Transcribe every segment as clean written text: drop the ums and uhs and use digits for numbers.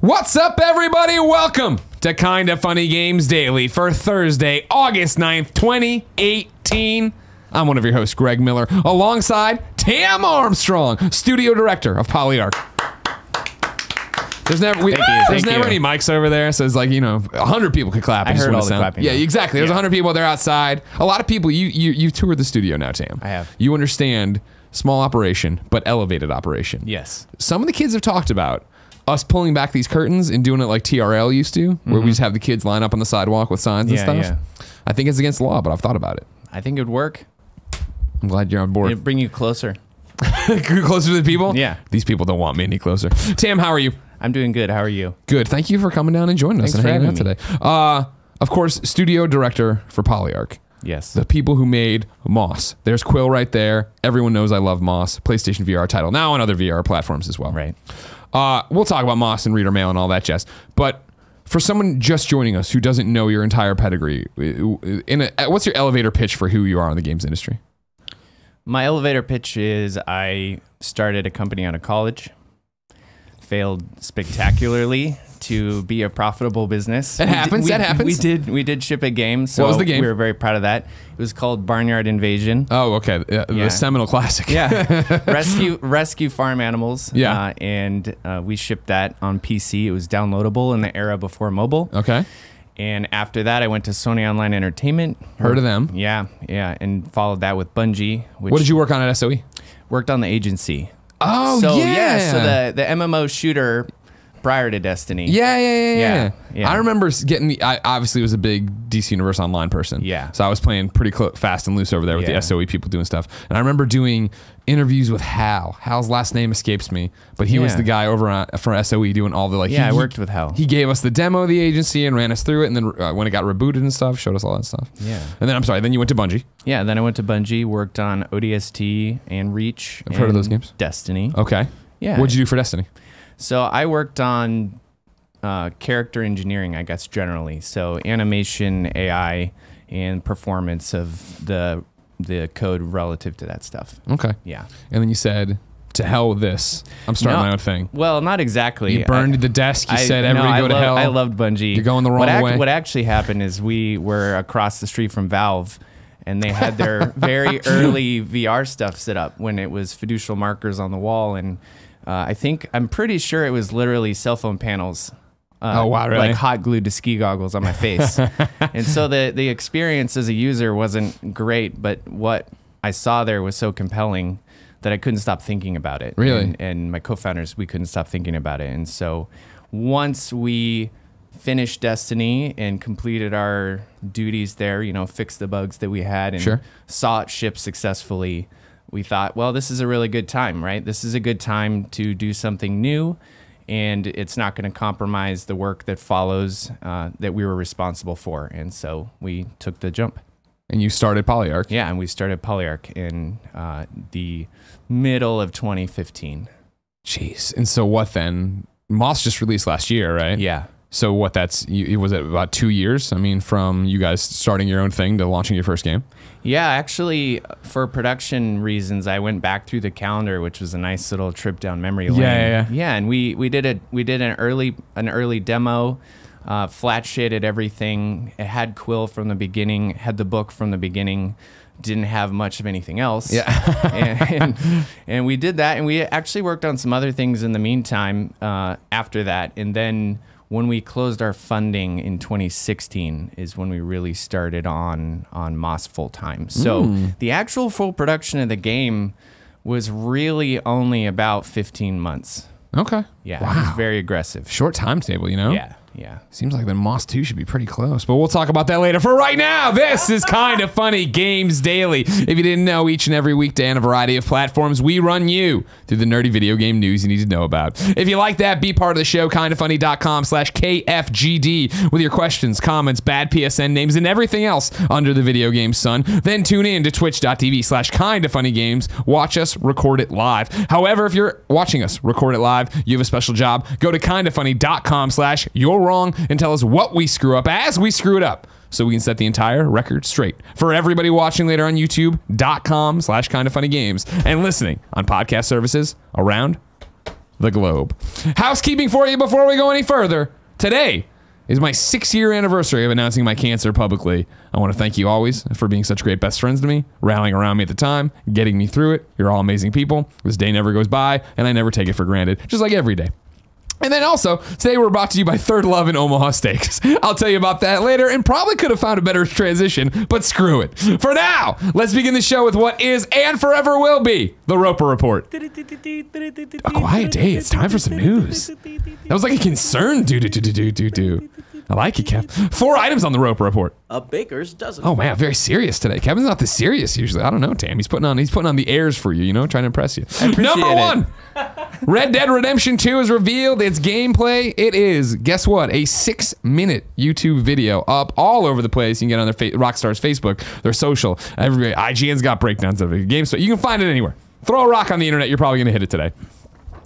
What's up, everybody? Welcome to Kinda Funny Games Daily for Thursday, August 9th, 2018. I'm one of your hosts, Greg Miller, alongside Tam Armstrong, studio director of Polyarc. There's never any mics over there, so it's like, 100 people could clap. I heard all the clapping. Yeah, exactly. There's 100 people. They're outside. A lot of people. You toured the studio now, Tam. I have. You understand small operation, but elevated operation. Yes. Some of the kids have talked about us pulling back these curtains and doing it like TRL used to, where we just have the kids line up on the sidewalk with signs and stuff. Yeah. I think it's against the law, but I've thought about it. I think it would work. I'm glad you're on board. It'd bring you closer. Closer to the people? Yeah. These people don't want me any closer. Tam, how are you? I'm doing good. How are you? Good. Thank you for coming down and joining us and hanging out today. Of course, studio director for Polyarc. Yes. The people who made Moss. There's Quill right there. Everyone knows I love Moss. PlayStation VR title. Now on other VR platforms as well. Right. We'll talk about Moss and reader mail and all that jazz. But for someone just joining us who doesn't know your entire pedigree, what's your elevator pitch for who you are in the games industry? My elevator pitch is I started a company out of college, failed spectacularly to be a profitable business. That happens. We did ship a game. So what was the game? We were very proud of that. It was called Barnyard Invasion. Oh, okay. The seminal classic. Yeah. rescue farm animals. Yeah. And we shipped that on PC. It was downloadable in the era before mobile. Okay. And after that, I went to Sony Online Entertainment. Heard of them. Yeah. And followed that with Bungie. What did you work on at SOE? Worked on the agency. Oh, so, yeah. So the MMO shooter prior to Destiny. Yeah. I remember I obviously was a big DC Universe Online person. Yeah. So I was playing pretty fast and loose over there with the SOE people doing stuff. And I remember doing interviews with Hal. Hal's last name escapes me, but he was the guy over from SOE doing all the I worked with Hal. He gave us the demo of the agency and ran us through it, and then when it got rebooted and stuff, showed us all that stuff. Yeah. And then then you went to Bungie. Yeah. Then I went to Bungie, worked on ODST and Reach. I've heard of those games. Destiny. Okay. Yeah. What'd you do for Destiny? So I worked on character engineering, I guess, generally. So animation, AI, and performance of the code relative to that stuff. Okay. Yeah. And then you said, to hell with this. I'm starting my own thing. Well, not exactly. You burned the desk. You said everybody go to hell. I loved Bungie. You're going the wrong way. What actually happened is we were across the street from Valve, and they had their very early VR stuff set up when it was fiducial markers on the wall, and I'm pretty sure it was literally cell phone panels. Oh, wow, really? Like hot glued to ski goggles on my face. And so the experience as a user wasn't great, but what I saw there was so compelling that I couldn't stop thinking about it. Really? And my co-founders, we couldn't stop thinking about it. And so once we finished Destiny and completed our duties there, fixed the bugs that we had and saw it ship successful, we thought, well, this is a really good time, right? This is a good time to do something new, and it's not going to compromise the work that follows that we were responsible for. And so we took the jump. And you started Polyarc. Yeah, and we started Polyarc in the middle of 2015. Jeez. And so what then? Moss just released last year, right? Yeah. So was it about 2 years? I mean, from you guys starting your own thing to launching your first game? Yeah, actually, for production reasons, I went back through the calendar, which was a nice little trip down memory lane. Yeah, and we did an early demo, flat shaded everything. It had Quill from the beginning, had the book from the beginning. Didn't have much of anything else. Yeah. and we did that, and we actually worked on some other things in the meantime after that, and then when we closed our funding in 2016 is when we really started on Moss full time. So the actual full production of the game was really only about 15 months. Okay. Yeah. Wow. It was very aggressive. Short timetable, Yeah. Seems like the Moss 2 should be pretty close, but we'll talk about that later. For right now, this is Kinda Funny Games Daily. If you didn't know, each and every weekday on a variety of platforms, we run you through the nerdy video game news you need to know about. If you like that, be part of the show, kindafunny.com/KFGD with your questions, comments, bad PSN names, and everything else under the video game sun. Then tune in to twitch.tv/kindafunnygames. Watch us record it live. However, if you're watching us record it live, you have a special job. Go to kindafunny.com/you're wrong and tell us what we screw up as we screw it up, so we can set the entire record straight. For everybody watching later on youtube.com/kindafunnygames and listening on podcast services around the globe. Housekeeping for you before we go any further. Today is my 6-year anniversary of announcing my cancer publicly. I want to thank you always for being such great best friends to me, rallying around me at the time, getting me through it. You're all amazing people. This day never goes by, and I never take it for granted, just like every day. And then also, today we're brought to you by Third Love and Omaha Steaks. I'll tell you about that later, and probably could have found a better transition, but screw it. For now, let's begin the show with what is and forever will be the Roper Report. A quiet day. It's time for some news. That was like a concern. Do. I like it, Kev. 4 items on the Roper Report. A baker's dozen. Oh man, very serious today. Kevin's not this serious usually. I don't know, Tam. He's putting on the airs for you, trying to impress you. Number 1. Red Dead Redemption 2 has revealed its gameplay. It is, guess what? A 6-minute YouTube video up all over the place. You can get on their Rockstar's Facebook, their social. Everybody, IGN's got breakdowns of the game, so you can find it anywhere. Throw a rock on the internet, you're probably gonna hit it today.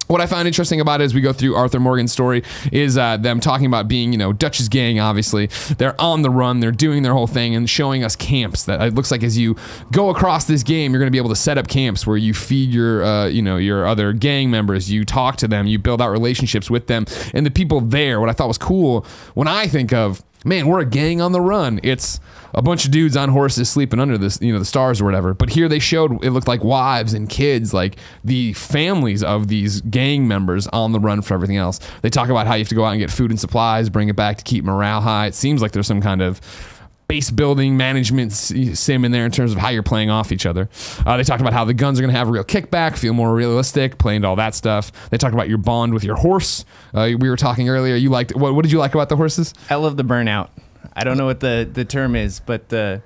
What I found interesting about it as we go through Arthur Morgan's story is them talking about being, Dutch's gang, obviously. They're on the run. They're doing their whole thing and showing us camps that it looks like as you go across this game, you're going to be able to set up camps where you feed your, your other gang members. You talk to them. You build out relationships with them. And the people there, what I thought was cool, when I think of, man, we're a gang on the run. It's a bunch of dudes on horses sleeping under this, the stars or whatever. But here they showed, it looked like wives and kids, like the families of these gang members on the run for everything else. They talk about how you have to go out and get food and supplies, bring it back to keep morale high. It seems like there's some kind of base building management sim in there in terms of how you're playing off each other. They talked about how the guns are going to have a real kickback, feel more realistic, play into all that stuff. They talked about your bond with your horse. We were talking earlier. You liked what did you like about the horses? I love the burnout. I don't know what the term is, but the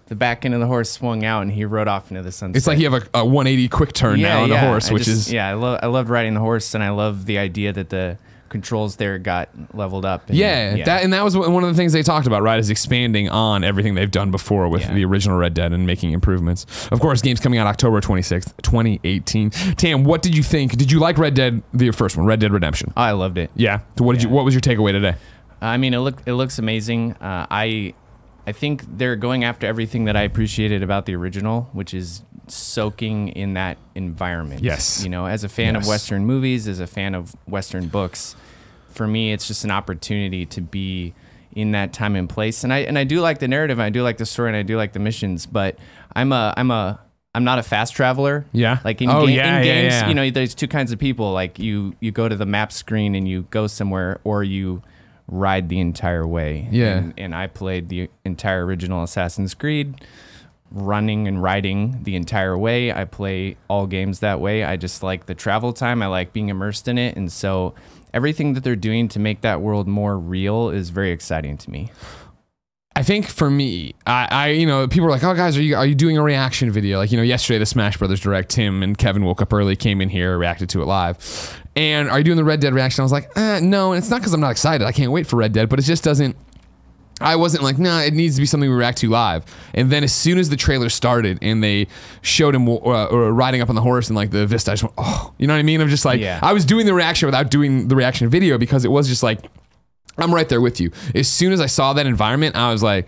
back end of the horse swung out and he rode off into the sunset. It's like you have a 180 quick turn now on the horse, I loved riding the horse, and I love the idea that the controls there got leveled up. And, that was one of the things they talked about, right? Is expanding on everything they've done before with the original Red Dead and making improvements. Of course, game's coming out October 26th, 2018. Tam, what did you think? Did you like Red Dead, the first one, Red Dead Redemption? I loved it. Yeah. So what was your takeaway today? I mean, it looks amazing. I think they're going after everything that I appreciated about the original, which is soaking in that environment. Yes. As a fan of Western movies, as a fan of Western books, for me, it's just an opportunity to be in that time and place. And I do like the narrative, and I do like the story, and I do like the missions, but I'm not a fast traveler. Yeah. Like in games, there's 2 kinds of people. Like you go to the map screen and you go somewhere, or you ride the entire way. Yeah. And I played the entire original Assassin's Creed, running and riding the entire way. I play all games that way. I just like the travel time. I like being immersed in it. And so everything that they're doing to make that world more real is very exciting to me. I think for me, I people are like, oh guys, are you doing a reaction video? Like, yesterday the Smash Brothers Direct, Tim and Kevin woke up early, came in here, reacted to it live. And are you doing the Red Dead reaction? I was like, no, and it's not because I'm not excited. I can't wait for Red Dead, but it just doesn't. I wasn't like, nah, it needs to be something we react to live. And then as soon as the trailer started and they showed him riding up on the horse and like the vista, I just went, oh, you know what I mean? I'm just like, I was doing the reaction without doing the reaction video because it was just like, I'm right there with you. As soon as I saw that environment, I was like,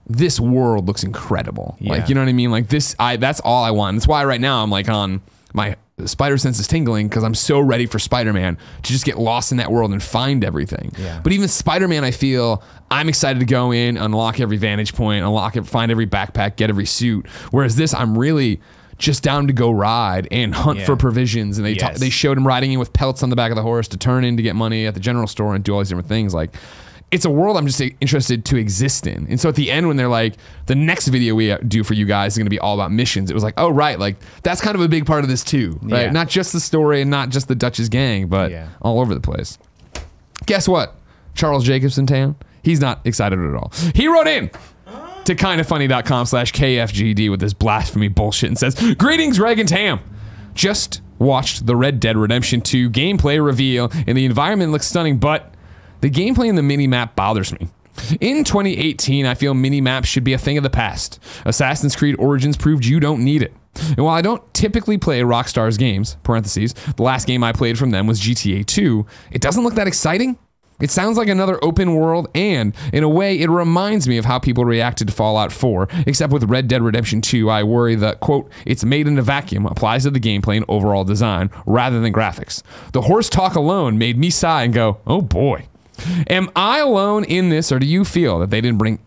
this world looks incredible. Yeah. Like, you know what I mean? Like that's all I want. That's why right now I'm like on my spider sense is tingling because I'm so ready for Spider-Man to just get lost in that world and find everything. Yeah. But even Spider-Man, I feel I'm excited to go in, unlock every vantage point, find every backpack, get every suit. Whereas this, I'm really just down to go ride and hunt for provisions. And they showed him riding in with pelts on the back of the horse to turn in to get money at the general store and do all these different things. Like, it's a world I'm just interested to exist in. And so at the end, when they're like, the next video we do for you guys is going to be all about missions, it was like, oh, right. Like, that's kind of a big part of this too, right? Yeah. Not just the story and not just the Dutch's gang, but all over the place. Guess what? Charles Jacobson, Tam, he's not excited at all. He wrote in to kindafunny.com/KFGD with this blasphemy bullshit and says, greetings, Greg and Tam. Just watched the Red Dead Redemption 2 gameplay reveal and the environment looks stunning, but the gameplay in the mini-map bothers me. In 2018, I feel mini-maps should be a thing of the past. Assassin's Creed Origins proved you don't need it. And while I don't typically play Rockstar's games, parentheses, the last game I played from them was GTA 2, it doesn't look that exciting. It sounds like another open world, and in a way, it reminds me of how people reacted to Fallout 4, except with Red Dead Redemption 2, I worry that, quote, it's made in a vacuum applies to the gameplay and overall design rather than graphics. The horse talk alone made me sigh and go, oh boy. Am I alone in this, or do you feel that they didn't bring,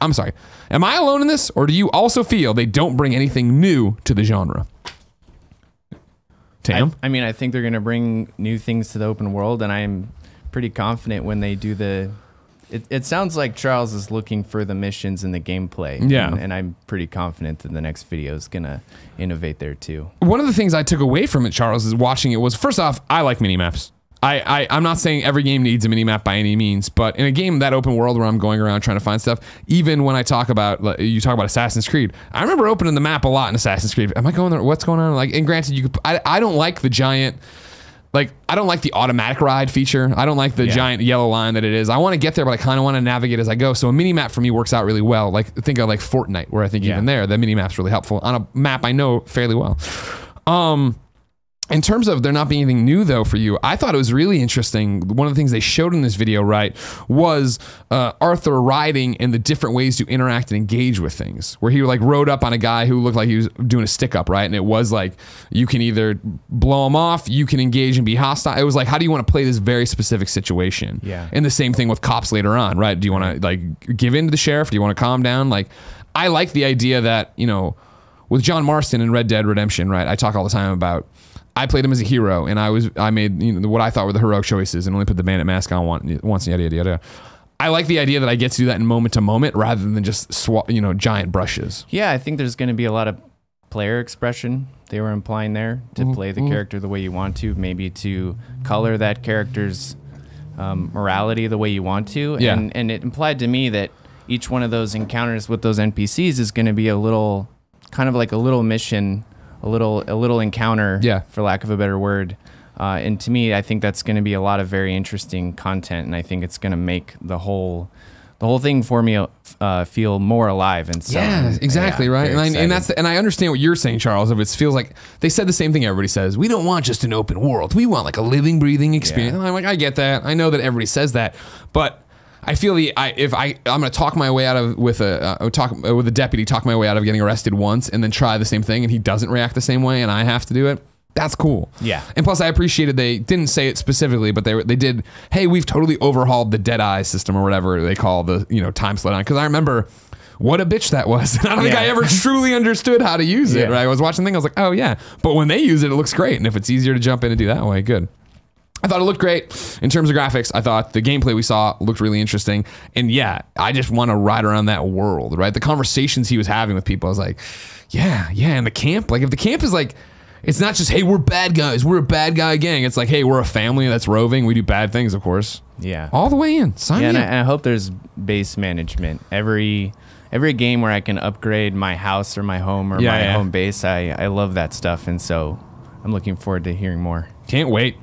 I'm sorry, am I alone in this, or do you also feel they don't bring anything new to the genre? Tam? I mean, I think they're going to bring new things to the open world, and I'm pretty confident when they do the... It sounds like Charles is looking for the missions and the gameplay. Yeah. And I'm pretty confident that the next video is going to innovate there too. One of the things I took away from it, Charles, is watching it was, first off, I like minimaps. I'm not saying every game needs a minimap by any means, but in a game that open world where I'm going around trying to find stuff, even when I talk about, you talk about Assassin's Creed, I remember opening the map a lot in Assassin's Creed. Am I going there? What's going on? Like, and granted, I don't like the giant... Like, I don't like the automatic ride feature. I don't like the giant yellow line that it is. I want to get there, but I kind of want to navigate as I go. So a mini map for me works out really well. Like, think of like Fortnite, where I think even there, the mini map's really helpful on a map I know fairly well. In terms of there not being anything new, though, for you, I thought it was really interesting. One of the things they showed in this video, right, was Arthur riding and the different ways to interact and engage with things. Where he like rode up on a guy who looked like he was doing a stick up, right? And it was like, you can either blow him off, you can engage and be hostile. It was like, how do you want to play this very specific situation? Yeah. And the same thing with cops later on, right? Do you want to like give in to the sheriff? Do you want to calm down? Like, I like the idea that, you know, with John Marston in Red Dead Redemption, right? I talk all the time about, I played him as a hero, and I made, you know, what I thought were the heroic choices, and only put the bandit mask on once, yada yada yada. I like the idea that I get to do that in moment to moment rather than just giant brushes. Yeah, I think there's going to be a lot of player expression they were implying there to play the character the way you want to, maybe to color that character's morality the way you want to. Yeah. And it implied to me that each one of those encounters with those NPCs is going to be a little, kind of like a little mission, a little encounter, for lack of a better word. And to me, I think that's going to be a lot of very interesting content, and I think it's going to make the whole thing for me feel more alive. And so, exactly, right. And I understand what you're saying, Charles. If it feels like they said the same thing everybody says, we don't want just an open world. We want like a living, breathing experience. And I'm like, I get that. I know that everybody says that, but I feel I'm going to talk my way out of with a deputy, talk my way out of getting arrested once, and then try the same thing, and he doesn't react the same way, and I have to do it. That's cool. Yeah. And plus, I appreciated they didn't say it specifically, but they did. Hey, we've totally overhauled the Deadeye system or whatever they call the time slowdown. Because I remember what a bitch that was. I don't think I ever truly understood how to use it. Right? I was watching the thing, I was like, oh yeah. But when they use it, it looks great, and if it's easier to jump in and do that way, good. I thought it looked great. In terms of graphics, I thought the gameplay we saw looked really interesting. And yeah, I just want to ride around that world, right? The conversations he was having with people, I was like, yeah. And the camp, like if the camp is like, it's not just, hey, we're bad guys, we're a bad guy gang. It's like, hey, we're a family that's roving. We do bad things, of course. Yeah. All the way in. Sign me up. And I hope there's base management. Every game where I can upgrade my house or my home or my home base, I love that stuff. And so I'm looking forward to hearing more. Can't wait.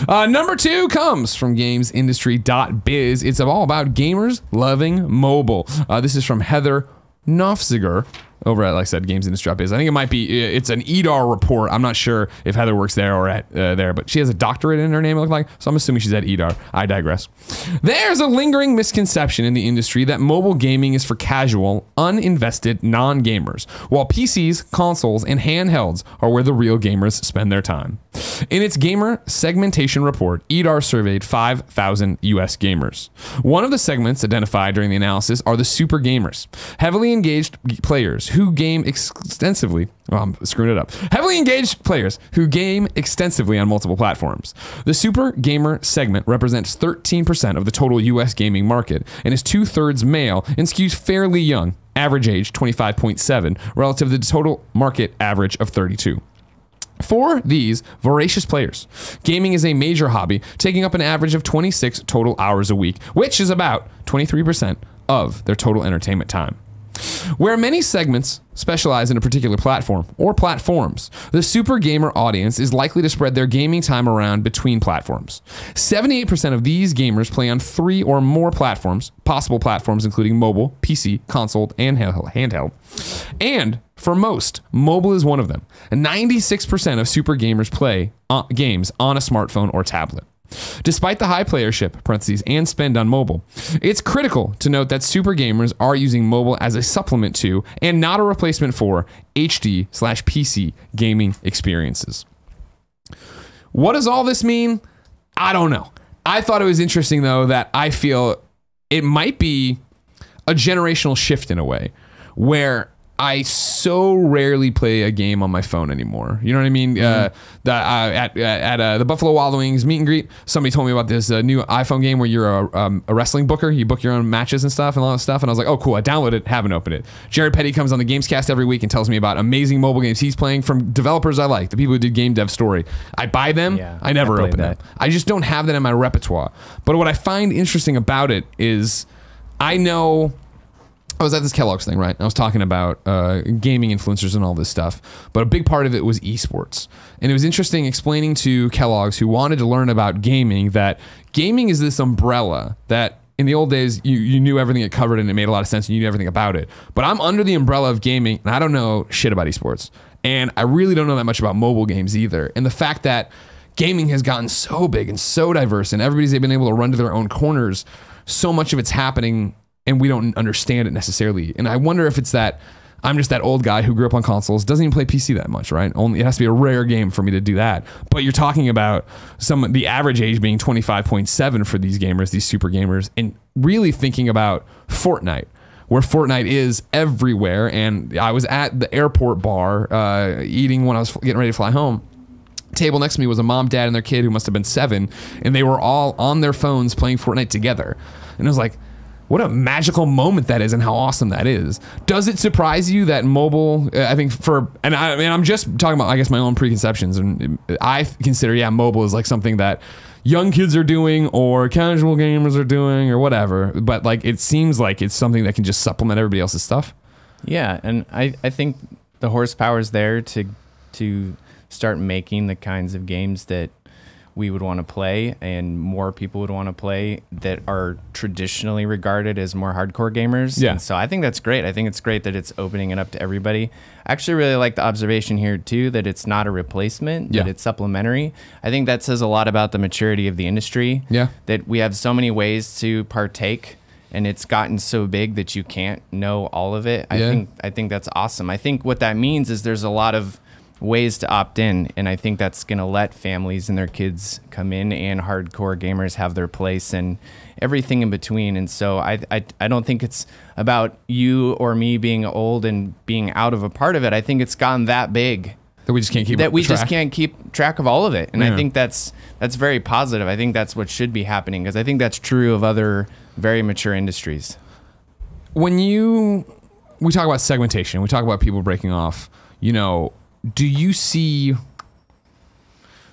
Number 2 comes from gamesindustry.biz. It's all about gamers loving mobile. This is from Heather Nofziger over at, like I said, gamesindustry.biz. I think it might be, it's an EDAR report. I'm not sure if Heather works there or at there, but she has a doctorate in her name, it looked like, so I'm assuming she's at EDAR. I digress. There's a lingering misconception in the industry that mobile gaming is for casual, uninvested non-gamers, while PCs, consoles, and handhelds are where the real gamers spend their time. In its gamer segmentation report, EDAR surveyed 5,000 US gamers. One of the segments identified during the analysis are the super gamers, heavily engaged players who game extensively. Well, I'm screwing it up. Heavily engaged players who game extensively on multiple platforms. The super gamer segment represents 13% of the total US gaming market and is 2/3 male and skews fairly young, average age 25.7, relative to the total market average of 32. For these voracious players, gaming is a major hobby, taking up an average of 26 total hours a week, which is about 23% of their total entertainment time. Where many segments specialize in a particular platform or platforms, the super gamer audience is likely to spread their gaming time around between platforms. 78% of these gamers play on 3 or more platforms, possible platforms including mobile, PC, console, and handheld. And for most, mobile is one of them. And 96% of super gamers play games on a smartphone or tablet. Despite the high playership (parentheses) and spend on mobile, it's critical to note that super gamers are using mobile as a supplement to and not a replacement for HD/PC gaming experiences. What does all this mean? I don't know. I thought it was interesting, though, that I feel it might be a generational shift in a way where I so rarely play a game on my phone anymore. You know what I mean? At the Buffalo Wild Wings meet and greet, somebody told me about this new iPhone game where you're a wrestling booker. You book your own matches and stuff and all that stuff. And I was like, oh, cool. I downloaded it, haven't opened it. Jared Petty comes on the Gamescast every week and tells me about amazing mobile games he's playing from developers I like, the people who did Game Dev Story. I buy them. Yeah, I never open them. I just don't have that in my repertoire. But what I find interesting about it is I was at this Kellogg's thing, right? I was talking about gaming influencers and all this stuff, but a big part of it was esports. And it was interesting explaining to Kellogg's who wanted to learn about gaming that gaming is this umbrella that in the old days you knew everything it covered and it made a lot of sense and you knew everything about it. But I'm under the umbrella of gaming and I don't know shit about esports. And I really don't know that much about mobile games either. And the fact that gaming has gotten so big and so diverse and everybody's been able to run to their own corners, so much of it's happening and we don't understand it necessarily. And I wonder if it's that I'm just that old guy who grew up on consoles, doesn't even play PC that much, right? Only it has to be a rare game for me to do that. But you're talking about the average age being 25.7 for these gamers, these super gamers, and really thinking about Fortnite, where Fortnite is everywhere. And I was at the airport bar eating when I was getting ready to fly home. Table next to me was a mom, dad, and their kid who must have been 7, and they were all on their phones playing Fortnite together. And I was like, what a magical moment that is and how awesome that is. Does it surprise you that mobile, I think I'm just talking about, I guess, my own preconceptions. And I consider, mobile is like something that young kids are doing or casual gamers are doing or whatever. But like, it seems like it's something that can just supplement everybody else's stuff. Yeah. And I think the horsepower is there to start making the kinds of games that we would want to play and more people would want to play that are traditionally regarded as more hardcore gamers. Yeah. And so I think that's great. I think it's great that it's opening it up to everybody. I actually really like the observation here too, that it's not a replacement, that it's supplementary. I think that says a lot about the maturity of the industry. Yeah. That we have so many ways to partake and it's gotten so big that you can't know all of it. I think that's awesome. I think what that means is there's a lot of ways to opt in, and I think that's going to let families and their kids come in and hardcore gamers have their place and everything in between. And so I don't think it's about you or me being old and being out of a part of it. I think it's gotten that big that we just can't keep just can't keep track of all of it. And I think that's very positive. I think that's what should be happening because I think that's true of other very mature industries. When we talk about segmentation, we talk about people breaking off, do you see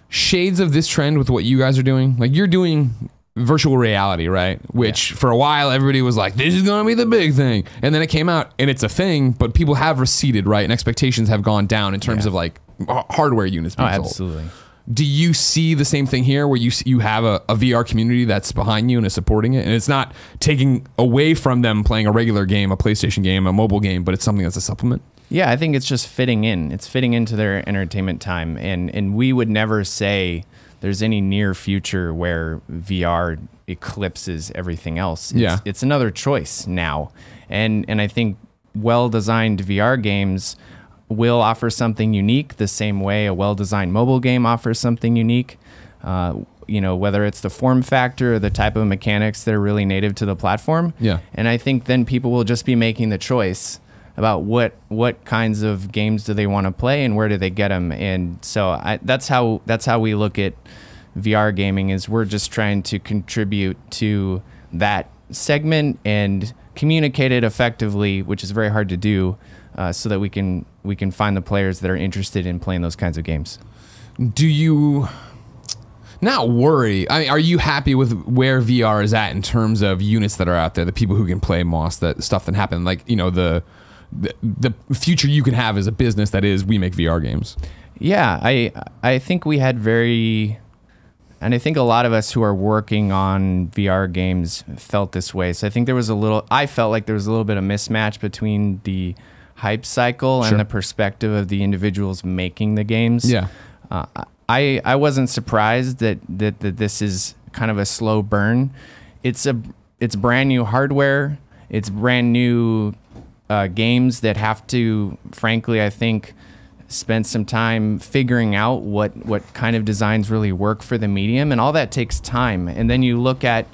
shades of this trend with what you guys are doing? Like you're doing virtual reality, right? Which for a while everybody was like, this is going to be the big thing. And then it came out and it's a thing, but people have receded, right? And expectations have gone down in terms of like hardware units being sold. Absolutely. Do you see the same thing here where you have a VR community that's behind you and is supporting it? And it's not taking away from them playing a regular game, a PlayStation game, a mobile game, but it's something that's a supplement? Yeah, I think it's just fitting in. It's fitting into their entertainment time. And we would never say there's any near future where VR eclipses everything else. It's another choice now. And I think well-designed VR games will offer something unique the same way a well-designed mobile game offers something unique. Whether it's the form factor or the type of mechanics that are really native to the platform. Yeah. And I think then people will just be making the choice about what kinds of games do they want to play and where do they get them. And so that's how we look at VR gaming is we're just trying to contribute to that segment and communicate it effectively, which is very hard to do, so that we can find the players that are interested in playing those kinds of games. Do you not worry? I mean, are you happy with where VR is at in terms of units that are out there, the people who can play Moss, that stuff that happened, like the future you can have as a business that is we make VR games? Yeah, I think we had and I think a lot of us who are working on VR games felt this way. So I think I felt like there was a little bit of mismatch between the hype cycle and the perspective of the individuals making the games. Yeah. I wasn't surprised that this is kind of a slow burn. It's brand new hardware. It's brand new games that have to, frankly, I think, spend some time figuring out what kind of designs really work for the medium, and all that takes time. And then you look at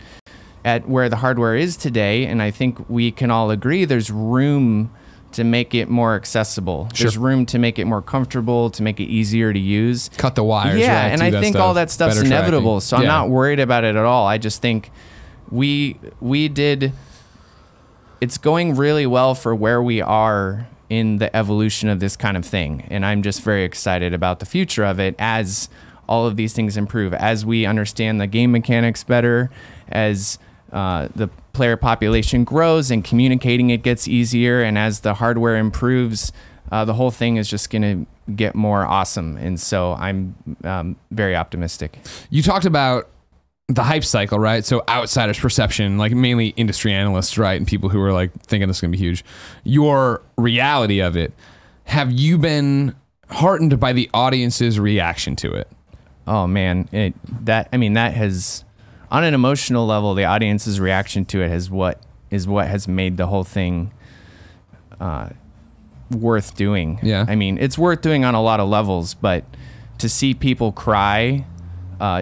where the hardware is today, and I think we can all agree there's room to make it more accessible. Sure. There's room to make it more comfortable, to make it easier to use. Cut the wires. Yeah, right, and I think all that stuff's better inevitable, tracking. so I'm not worried about it at all. I just think we did... It's going really well for where we are in the evolution of this kind of thing, and I'm just very excited about the future of it as all of these things improve, as we understand the game mechanics better, as the player population grows and communicating it gets easier, and as the hardware improves, the whole thing is just going to get more awesome. And so I'm very optimistic. You talked about the hype cycle, right? So outsiders' perception, like mainly industry analysts, right? And people who are like thinking this is going to be huge. Your reality of it, have you been heartened by the audience's reaction to it? Oh man, that has, on an emotional level, the audience's reaction to it is what has made the whole thing worth doing. Yeah. I mean, it's worth doing on a lot of levels, but to see people cry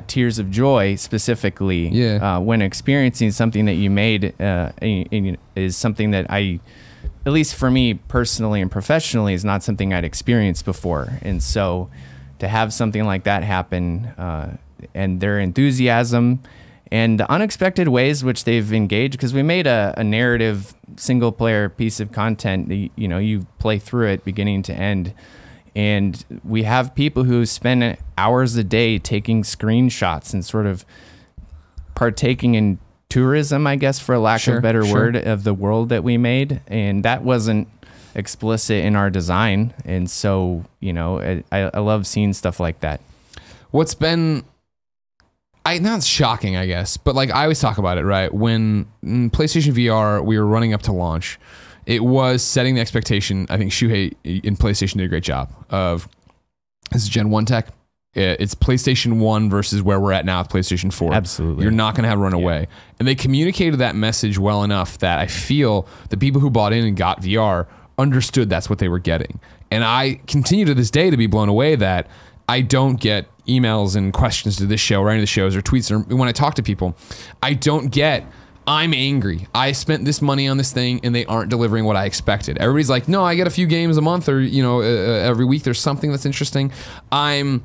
tears of joy specifically when experiencing something that you made is something that at least for me personally and professionally, is not something I'd experienced before. And so to have something like that happen, and their enthusiasm and the unexpected ways which they've engaged, because we made a narrative single player piece of content that, you play through it beginning to end. And we have people who spend hours a day taking screenshots and sort of partaking in tourism, I guess, for lack of a better word, of the world that we made. And that wasn't explicit in our design. And so, I love seeing stuff like that. What's been, not shocking, I guess, but like I always talk about it, right? When in PlayStation VR, we were running up to launch, it was setting the expectation. I think Shuhei in PlayStation did a great job of, this is Gen 1 tech. It's PlayStation 1 versus where we're at now with PlayStation 4. Absolutely. You're not going to have runaway. And they communicated that message well enough that I feel the people who bought in and got VR understood that's what they were getting. And I continue to this day to be blown away that I don't get emails and questions to this show or any of the shows or tweets, or when I talk to people, I don't get, I'm angry. I spent this money on this thing and they aren't delivering what I expected. Everybody's like, no, I get a few games a month, or every week there's something that's interesting. I'm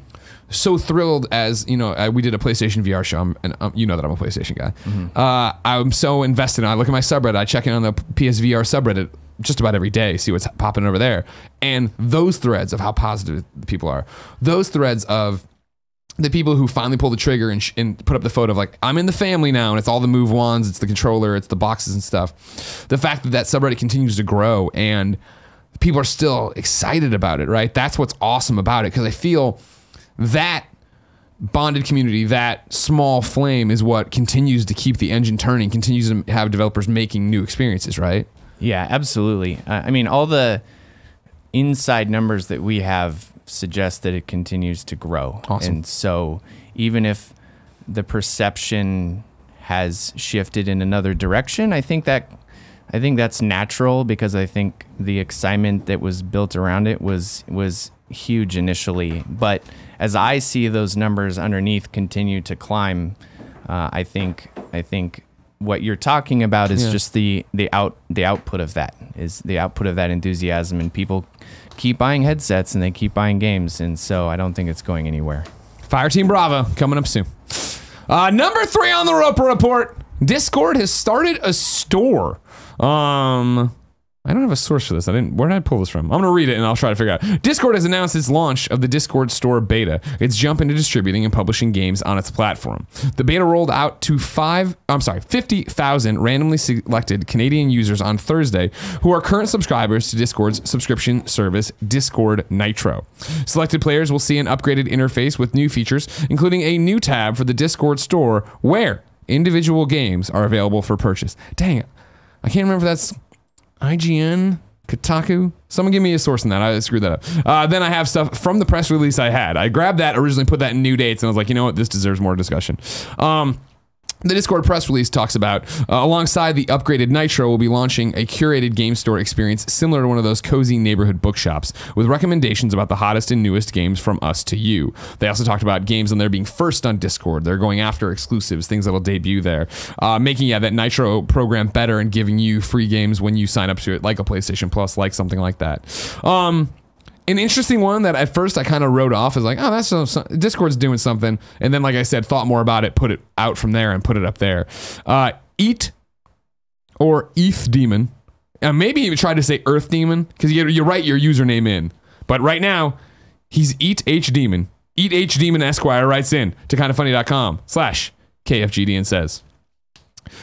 so thrilled, as we did a PlayStation VR show, and you know that I'm a PlayStation guy. Mm-hmm. I'm so invested. I look at my subreddit. I check in on the PSVR subreddit just about every day, see what's popping over there, and those threads of how positive the people are, those threads of the people who finally pull the trigger and put up the photo of like, I'm in the family now, and it's all the move wands, it's the controller, it's the boxes and stuff. The fact that subreddit continues to grow and people are still excited about it, right? That's what's awesome about it, because I feel that bonded community, that small flame, is what continues to keep the engine turning, continues to have developers making new experiences, right? Yeah, absolutely. I mean, all the inside numbers that we have suggest that it continues to grow. Awesome. And so even if the perception has shifted in another direction, I think that's natural, because I think the excitement that was built around it was huge initially. But as I see those numbers underneath continue to climb, I think what you're talking about is just the output of that, is the output of that enthusiasm, and people keep buying headsets and they keep buying games, and so I don't think it's going anywhere. Fireteam Bravo coming up soon. Number 3 on the Roper Report: Discord has started a store. I don't have a source for this. Where did I pull this from? I'm going to read it and I'll try to figure out. Discord has announced its launch of the Discord Store beta. It's jump into distributing and publishing games on its platform. The beta rolled out to 50,000 randomly selected Canadian users on Thursday who are current subscribers to Discord's subscription service, Discord Nitro. Selected players will see an upgraded interface with new features, including a new tab for the Discord Store where individual games are available for purchase. Dang it. I can't remember if that's IGN Kotaku? Someone give me a source on that. I screwed that up. Then I have stuff from the press release I had. I grabbed that, originally put that in new dates, and I was like, you know what? This deserves more discussion. The Discord press release talks about, alongside the upgraded Nitro, we'll be launching a curated game store experience similar to one of those cozy neighborhood bookshops with recommendations about the hottest and newest games from us to you. They also talked about games on there being first on Discord. They're going after exclusives, things that will debut there, making that Nitro program better and giving you free games when you sign up to it, like a PlayStation Plus, like something like that. An interesting one that at first I kind of wrote off as like, oh, that's Discord's doing something. And then, like I said, thought more about it, put it out from there and put it up there. Eat or ETH Demon. Maybe even try to say Earth Demon because you write your username in. But right now, he's Eat H Demon. Eat H Demon Esquire writes in to kindoffunny.com/KFGD and says,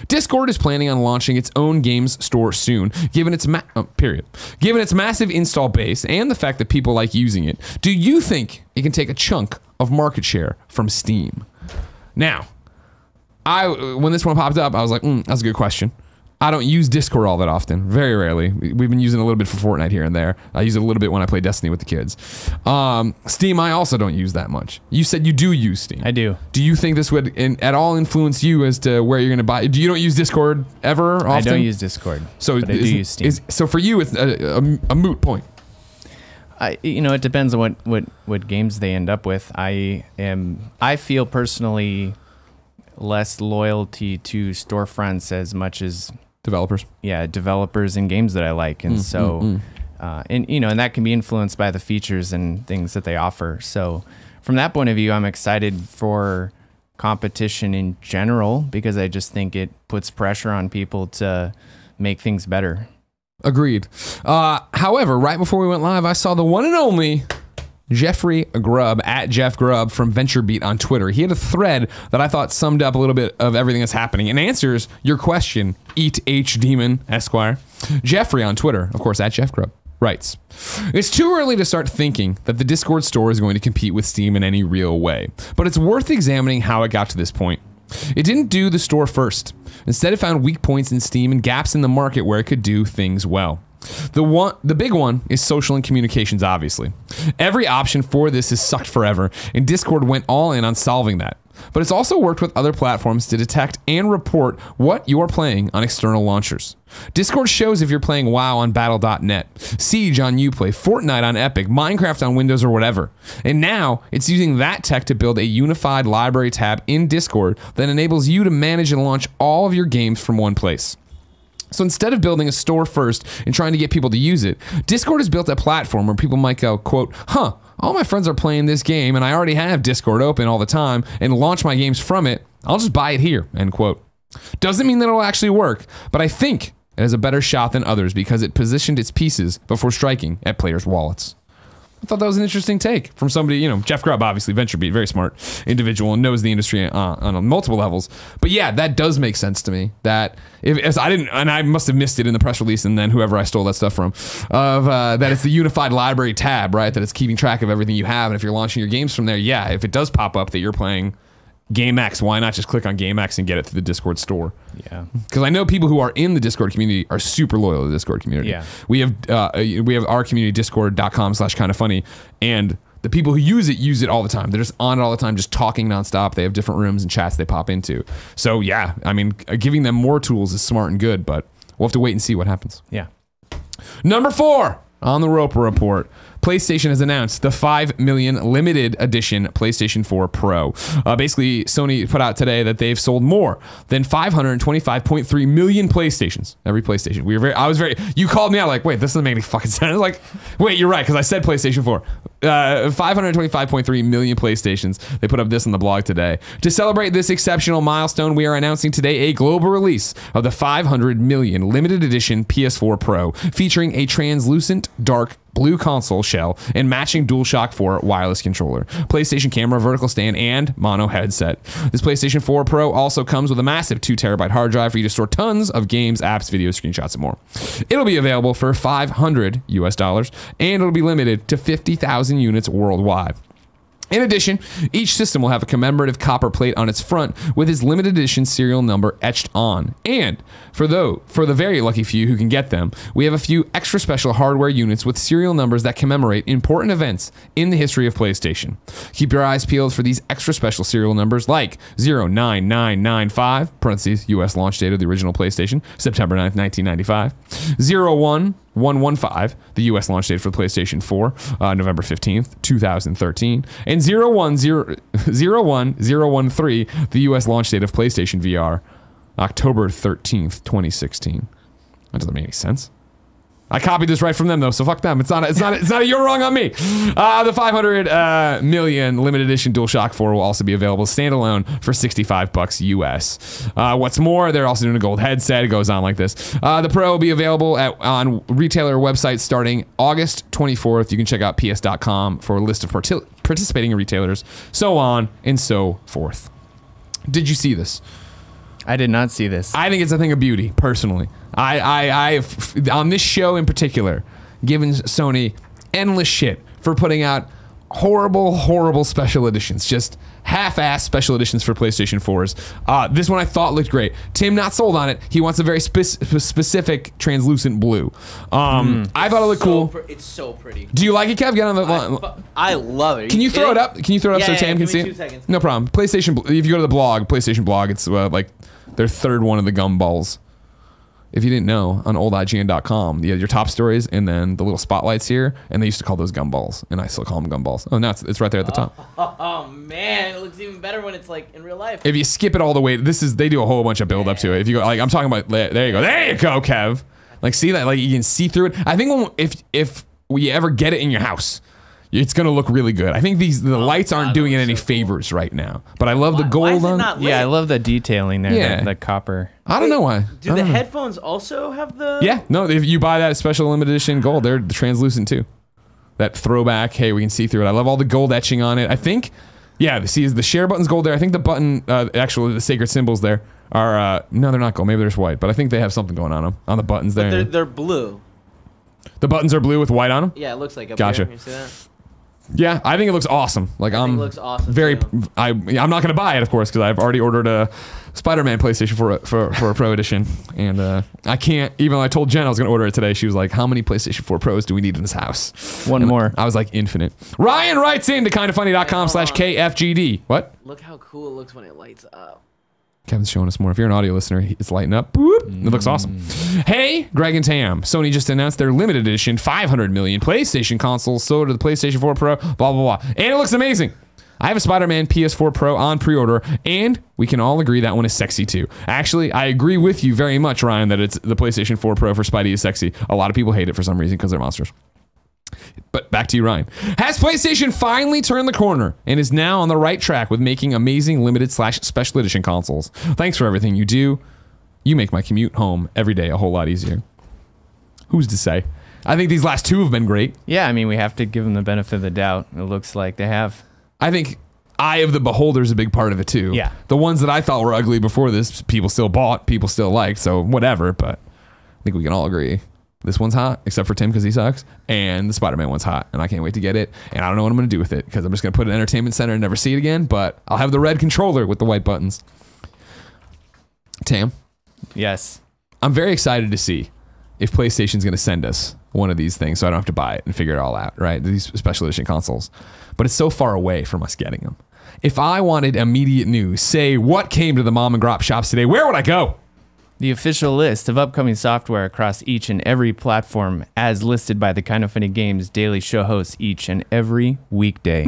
Discord is planning on launching its own games store soon, given its Given its massive install base and the fact that people like using it, do you think it can take a chunk of market share from Steam? Now, when this one popped up, I was like, that's a good question. I don't use Discord all that often, very rarely. We've been using it a little bit for Fortnite here and there. I use it a little bit when I play Destiny with the kids. Steam, I also don't use that much. You said you do use Steam. I do. Do you think this would at all influence you as to where you're going to buy? You don't use Discord ever often? I don't use Discord, so but I do use Steam. So for you, it's a moot point. It depends on what games they end up with. I feel personally less loyalty to storefronts as much as developers. Yeah, developers and games that I like, and and that can be influenced by the features and things that they offer. So from that point of view, I'm excited for competition in general because I just think it puts pressure on people to make things better. Agreed. However, right before we went live, I saw the one and only Jeffrey Grubb at Jeff Grubb from VentureBeat on Twitter. He had a thread that I thought summed up a little bit of everything that's happening and answers your question, Eat H Demon Esquire. Jeffrey on Twitter, of course, at Jeff Grubb, writes, it's too early to start thinking that the Discord store is going to compete with Steam in any real way, but it's worth examining how it got to this point. It didn't do the store first. Instead, it found weak points in Steam and gaps in the market where it could do things well. The big one is social and communications, obviously. Every option for this is sucked forever, and Discord went all in on solving that. But it's also worked with other platforms to detect and report what you're playing on external launchers. Discord shows if you're playing WoW on Battle.net, Siege on Uplay, Fortnite on Epic, Minecraft on Windows or whatever. And now it's using that tech to build a unified library tab in Discord that enables you to manage and launch all of your games from one place. So instead of building a store first and trying to get people to use it, Discord has built a platform where people might go, quote, all my friends are playing this game and I already have Discord open all the time and launch my games from it. I'll just buy it here, end quote. Doesn't mean that it'll actually work, but I think it has a better shot than others because it positioned its pieces before striking at players' wallets. I thought that was an interesting take from somebody, Jeff Grubb, obviously, VentureBeat, very smart individual and knows the industry on multiple levels. But yeah, that does make sense to me. That I must have missed it in the press release, and then whoever I stole that stuff from, that it's the unified library tab, right? That it's keeping track of everything you have, and if you're launching your games from there, yeah, if it does pop up that you're playing GameX, why not just click on GameX and get it through the Discord store? Yeah, because I know people who are in the Discord community are super loyal to the Discord community. Yeah, we have our community, discord.com/kindoffunny, and the people who use it all the time. They're just on it all the time, just talking nonstop. They have different rooms and chats they pop into. So yeah, I mean, giving them more tools is smart and good, but we'll have to wait and see what happens. Yeah. Number 4 on the Roper Report. PlayStation has announced the 5 million limited edition PlayStation 4 Pro. Basically, Sony put out today that they've sold more than 525.3 million PlayStations. Every PlayStation. You called me out like, wait, this doesn't make any fucking sense. Like, wait, you're right, because I said PlayStation 4. 525.3 million PlayStations. They put up this on the blog today. To celebrate this exceptional milestone, we are announcing today a global release of the 500 million limited edition PS4 Pro, featuring a translucent, dark blue console shell and matching DualShock 4 wireless controller, PlayStation camera, vertical stand, and mono headset. This PlayStation 4 Pro also comes with a massive 2TB hard drive for you to store tons of games, apps, videos, screenshots, and more. It'll be available for $500 US, and it'll be limited to 50,000 units worldwide. In addition, each system will have a commemorative copper plate on its front with its limited edition serial number etched on. And for the very lucky few who can get them, we have a few extra special hardware units with serial numbers that commemorate important events in the history of PlayStation. Keep your eyes peeled for these extra special serial numbers like 09995, parentheses, US launch date of the original PlayStation, September 9th, 1995, 01115, the US launch date for the PlayStation 4, November 15th, 2013, and 01013, the US launch date of PlayStation VR, October 13th, 2016. That doesn't make any sense. I copied this right from them though, so fuck them. It's not a you're wrong on me. The 500 million limited edition DualShock 4 will also be available standalone for $65 US. What's more, they're also doing a gold headset. It goes on like this. The Pro will be available on retailer websites starting August 24th. You can check out ps.com for a list of participating retailers, so on and so forth. Did you see this? I did not see this. I think it's a thing of beauty, personally. I've on this show in particular, given Sony endless shit for putting out horrible special editions, just half-ass special editions for PlayStation 4s. This one I thought looked great. Tim not sold on it. He wants a very specific translucent blue. I thought it looked cool. It's so pretty. Do you like it, Kev? Get on the. I love it. Can you throw it up? Can you throw it up so Tam can see it? 2 seconds. No problem. PlayStation. If you go to the blog, PlayStation blog, it's like their third one of the gumballs. If you didn't know, on old.ign.com, you had your top stories and then the little spotlights here, and they used to call those gumballs, and I still call them gumballs. Oh, no, it's right there at the top. Oh man, it looks even better when it's like in real life. If you skip it all the way, they do a whole bunch of build up to it. If you go, like I'm talking about, there you go, Kev. Like see that, like you can see through it. I think if we ever get it in your house, it's gonna look really good. I think the lights aren't doing it any favors right now, but I love the gold on. Yeah, I love the detailing there. Yeah, the copper. I don't know why. Do the headphones also have the? Yeah, no. If you buy that special limited edition gold, they're translucent too. That throwback. Hey, we can see through it. I love all the gold etching on it. I think. Yeah, see, the share button's gold there. I think the button, actually, the sacred symbols there are. No, they're not gold. Maybe they're just white. But I think they have something going on them on the buttons there. But they're blue. The buttons are blue with white on them. Yeah, it looks like up Gotcha. here. You see that? Yeah, I think it looks awesome. Like I think it looks awesome. Very. Too. I'm not gonna buy it, of course, because I've already ordered a Spider-Man PlayStation for a Pro edition, and I can't. Even though I told Jen I was gonna order it today, she was like, "How many PlayStation 4 Pros do we need in this house?" One more. I was like, "Infinite." Ryan writes in to kindafunny.com/KFGD. What? Look how cool it looks when it lights up. Kevin's showing us more. If you're an audio listener, it's lighting up. Boop. It looks awesome. Hey, Greg and Tam. Sony just announced their limited edition 500 million PlayStation consoles sold to the PlayStation 4 Pro, blah, blah, blah. And it looks amazing. I have a Spider-Man PS4 Pro on pre-order, and we can all agree that one is sexy too. Actually, I agree with you very much, Ryan, that it's the PlayStation 4 Pro for Spidey is sexy. A lot of people hate it for some reason because they're monsters. But back to you, Ryan. Has PlayStation finally turned the corner and is now on the right track with making amazing limited/special edition consoles? Thanks for everything you do. You make my commute home every day a whole lot easier. Who's to say? I think these last two have been great. Yeah, I mean, we have to give them the benefit of the doubt. It looks like they have. I think eye of the beholder is a big part of it too. Yeah. The ones that I thought were ugly before this, people still bought, people still liked, so whatever, but I think we can all agree. This one's hot, except for Tim because he sucks, and the Spider-Man one's hot, and I can't wait to get it, and I don't know what I'm going to do with it because I'm just going to put it in Entertainment Center and never see it again, but I'll have the red controller with the white buttons. Tam? Yes. I'm very excited to see if PlayStation's going to send us one of these things so I don't have to buy it and figure it all out, right? These special edition consoles. But it's so far away from us getting them. If I wanted immediate news, say what came to the mom and grop shops today, where would I go? The official list of upcoming software across each and every platform as listed by the Kind of Funny Games daily show hosts each and every weekday.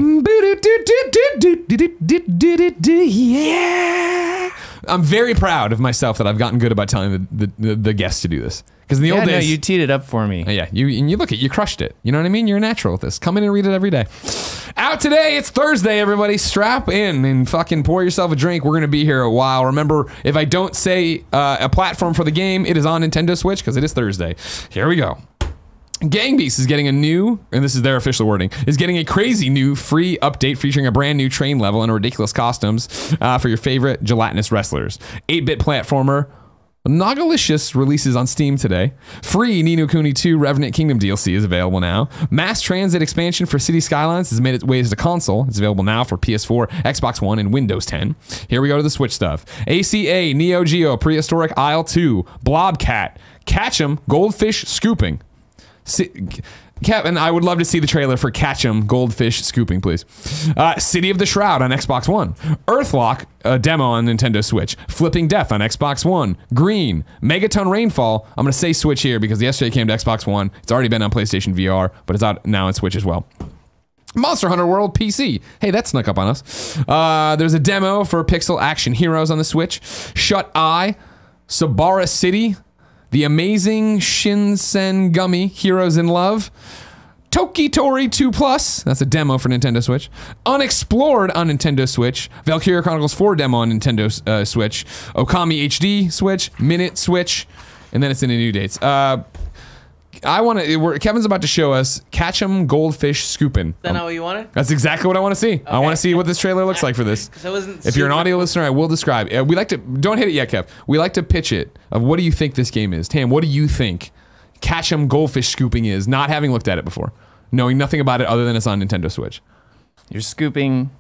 Yeah. I'm very proud of myself that I've gotten good about telling the guests to do this. Because in the old days, no, you teed it up for me. Yeah, you look at you crushed it. You know what I mean? You're a natural with this. Come in and read it every day. Out today, it's Thursday, everybody. Strap in and fucking pour yourself a drink. We're going to be here a while. Remember, if I don't say a platform for the game, it is on Nintendo Switch because it is Thursday. Here we go. Gang Beasts is getting a new, and this is their official wording, is getting a crazy new free update featuring a brand new train level and ridiculous costumes for your favorite gelatinous wrestlers. 8-bit platformer Nagalicious releases on Steam today. Free Ni no Kuni 2 Revenant Kingdom DLC is available now. Mass Transit expansion for City Skylines has made its way to the console. It's available now for PS4, Xbox One, and Windows 10. Here we go to the Switch stuff. ACA, Neo Geo, Prehistoric Isle 2, Blobcat, Catch'em, Goldfish Scooping. Kevin, I would love to see the trailer for Catch'em Goldfish Scooping, please. City of the Shroud on Xbox One. Earthlock, a demo on Nintendo Switch. Flipping Death on Xbox One. Green, Megaton Rainfall. I'm going to say Switch here because yesterday it came to Xbox One. It's already been on PlayStation VR, but it's out now on Switch as well. Monster Hunter World PC. Hey, that snuck up on us. There's a demo for Pixel Action Heroes on the Switch. Shut Eye, Sabara City, The Amazing Shinsengumi Heroes in Love, Tokitori 2 Plus, that's a demo for Nintendo Switch, Unexplored on Nintendo Switch, Valkyria Chronicles 4 demo on Nintendo Switch, Okami HD Switch, Minute Switch, and then it's in the new dates. Kevin's about to show us Catch'em Goldfish Scoopin'. Is that not what you wanted? That's exactly what I want to see. Okay. I want to see what this trailer looks like for this. If you're an audio listener, I will describe. We like to, don't hit it yet, Kev. We like to pitch it of what do you think this game is. Tam, what do you think Catch'em Goldfish Scooping is, not having looked at it before, knowing nothing about it other than it's on Nintendo Switch? You're scooping,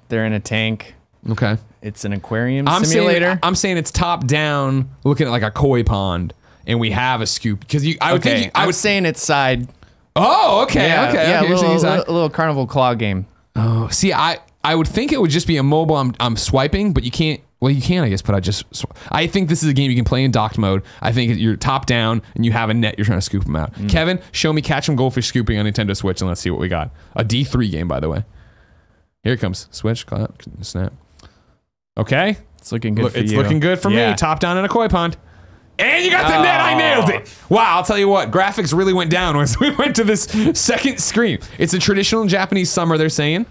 they're in a tank. Okay. It's an aquarium simulator. I'm saying it's top down, looking at like a koi pond. And we have a scoop because I was saying it's side. Oh, okay, yeah, okay. Yeah, a little carnival claw game. Oh, see, I would think it would just be a mobile. I'm swiping, but you can't. Well, you can, I guess, but I think this is a game you can play in docked mode. I think you're top down and you have a net. You're trying to scoop them out. Kevin, show me Catch'em Goldfish Scooping on Nintendo Switch, and let's see what we got. A D3 game, by the way. Here it comes. Switch, clap, snap. Okay, it's looking good. It's looking good for me. Top down in a koi pond. And you got the net. I nailed it. Wow, I'll tell you what. Graphics really went down once we went to this second screen. It's a traditional Japanese summer, they're saying.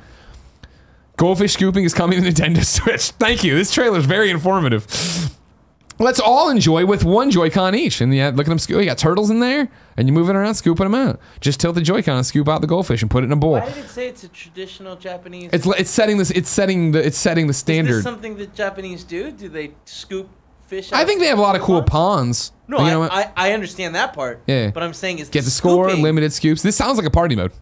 Goldfish Scooping is coming to Nintendo Switch. Thank you. This trailer is very informative. Let's all enjoy with one Joy-Con each. And yeah, look at them scoop. You got turtles in there, and you're moving around, scooping them out. Just tilt the Joy-Con and scoop out the goldfish and put it in a bowl. Why did it say it's a traditional Japanese? It's setting the standard. Is this something that Japanese do? Do they scoop fish out? I think they have a lot of cool ponds. No, you know I understand that part. Yeah. But I'm saying is get the score, limited scoops. This sounds like a party mode.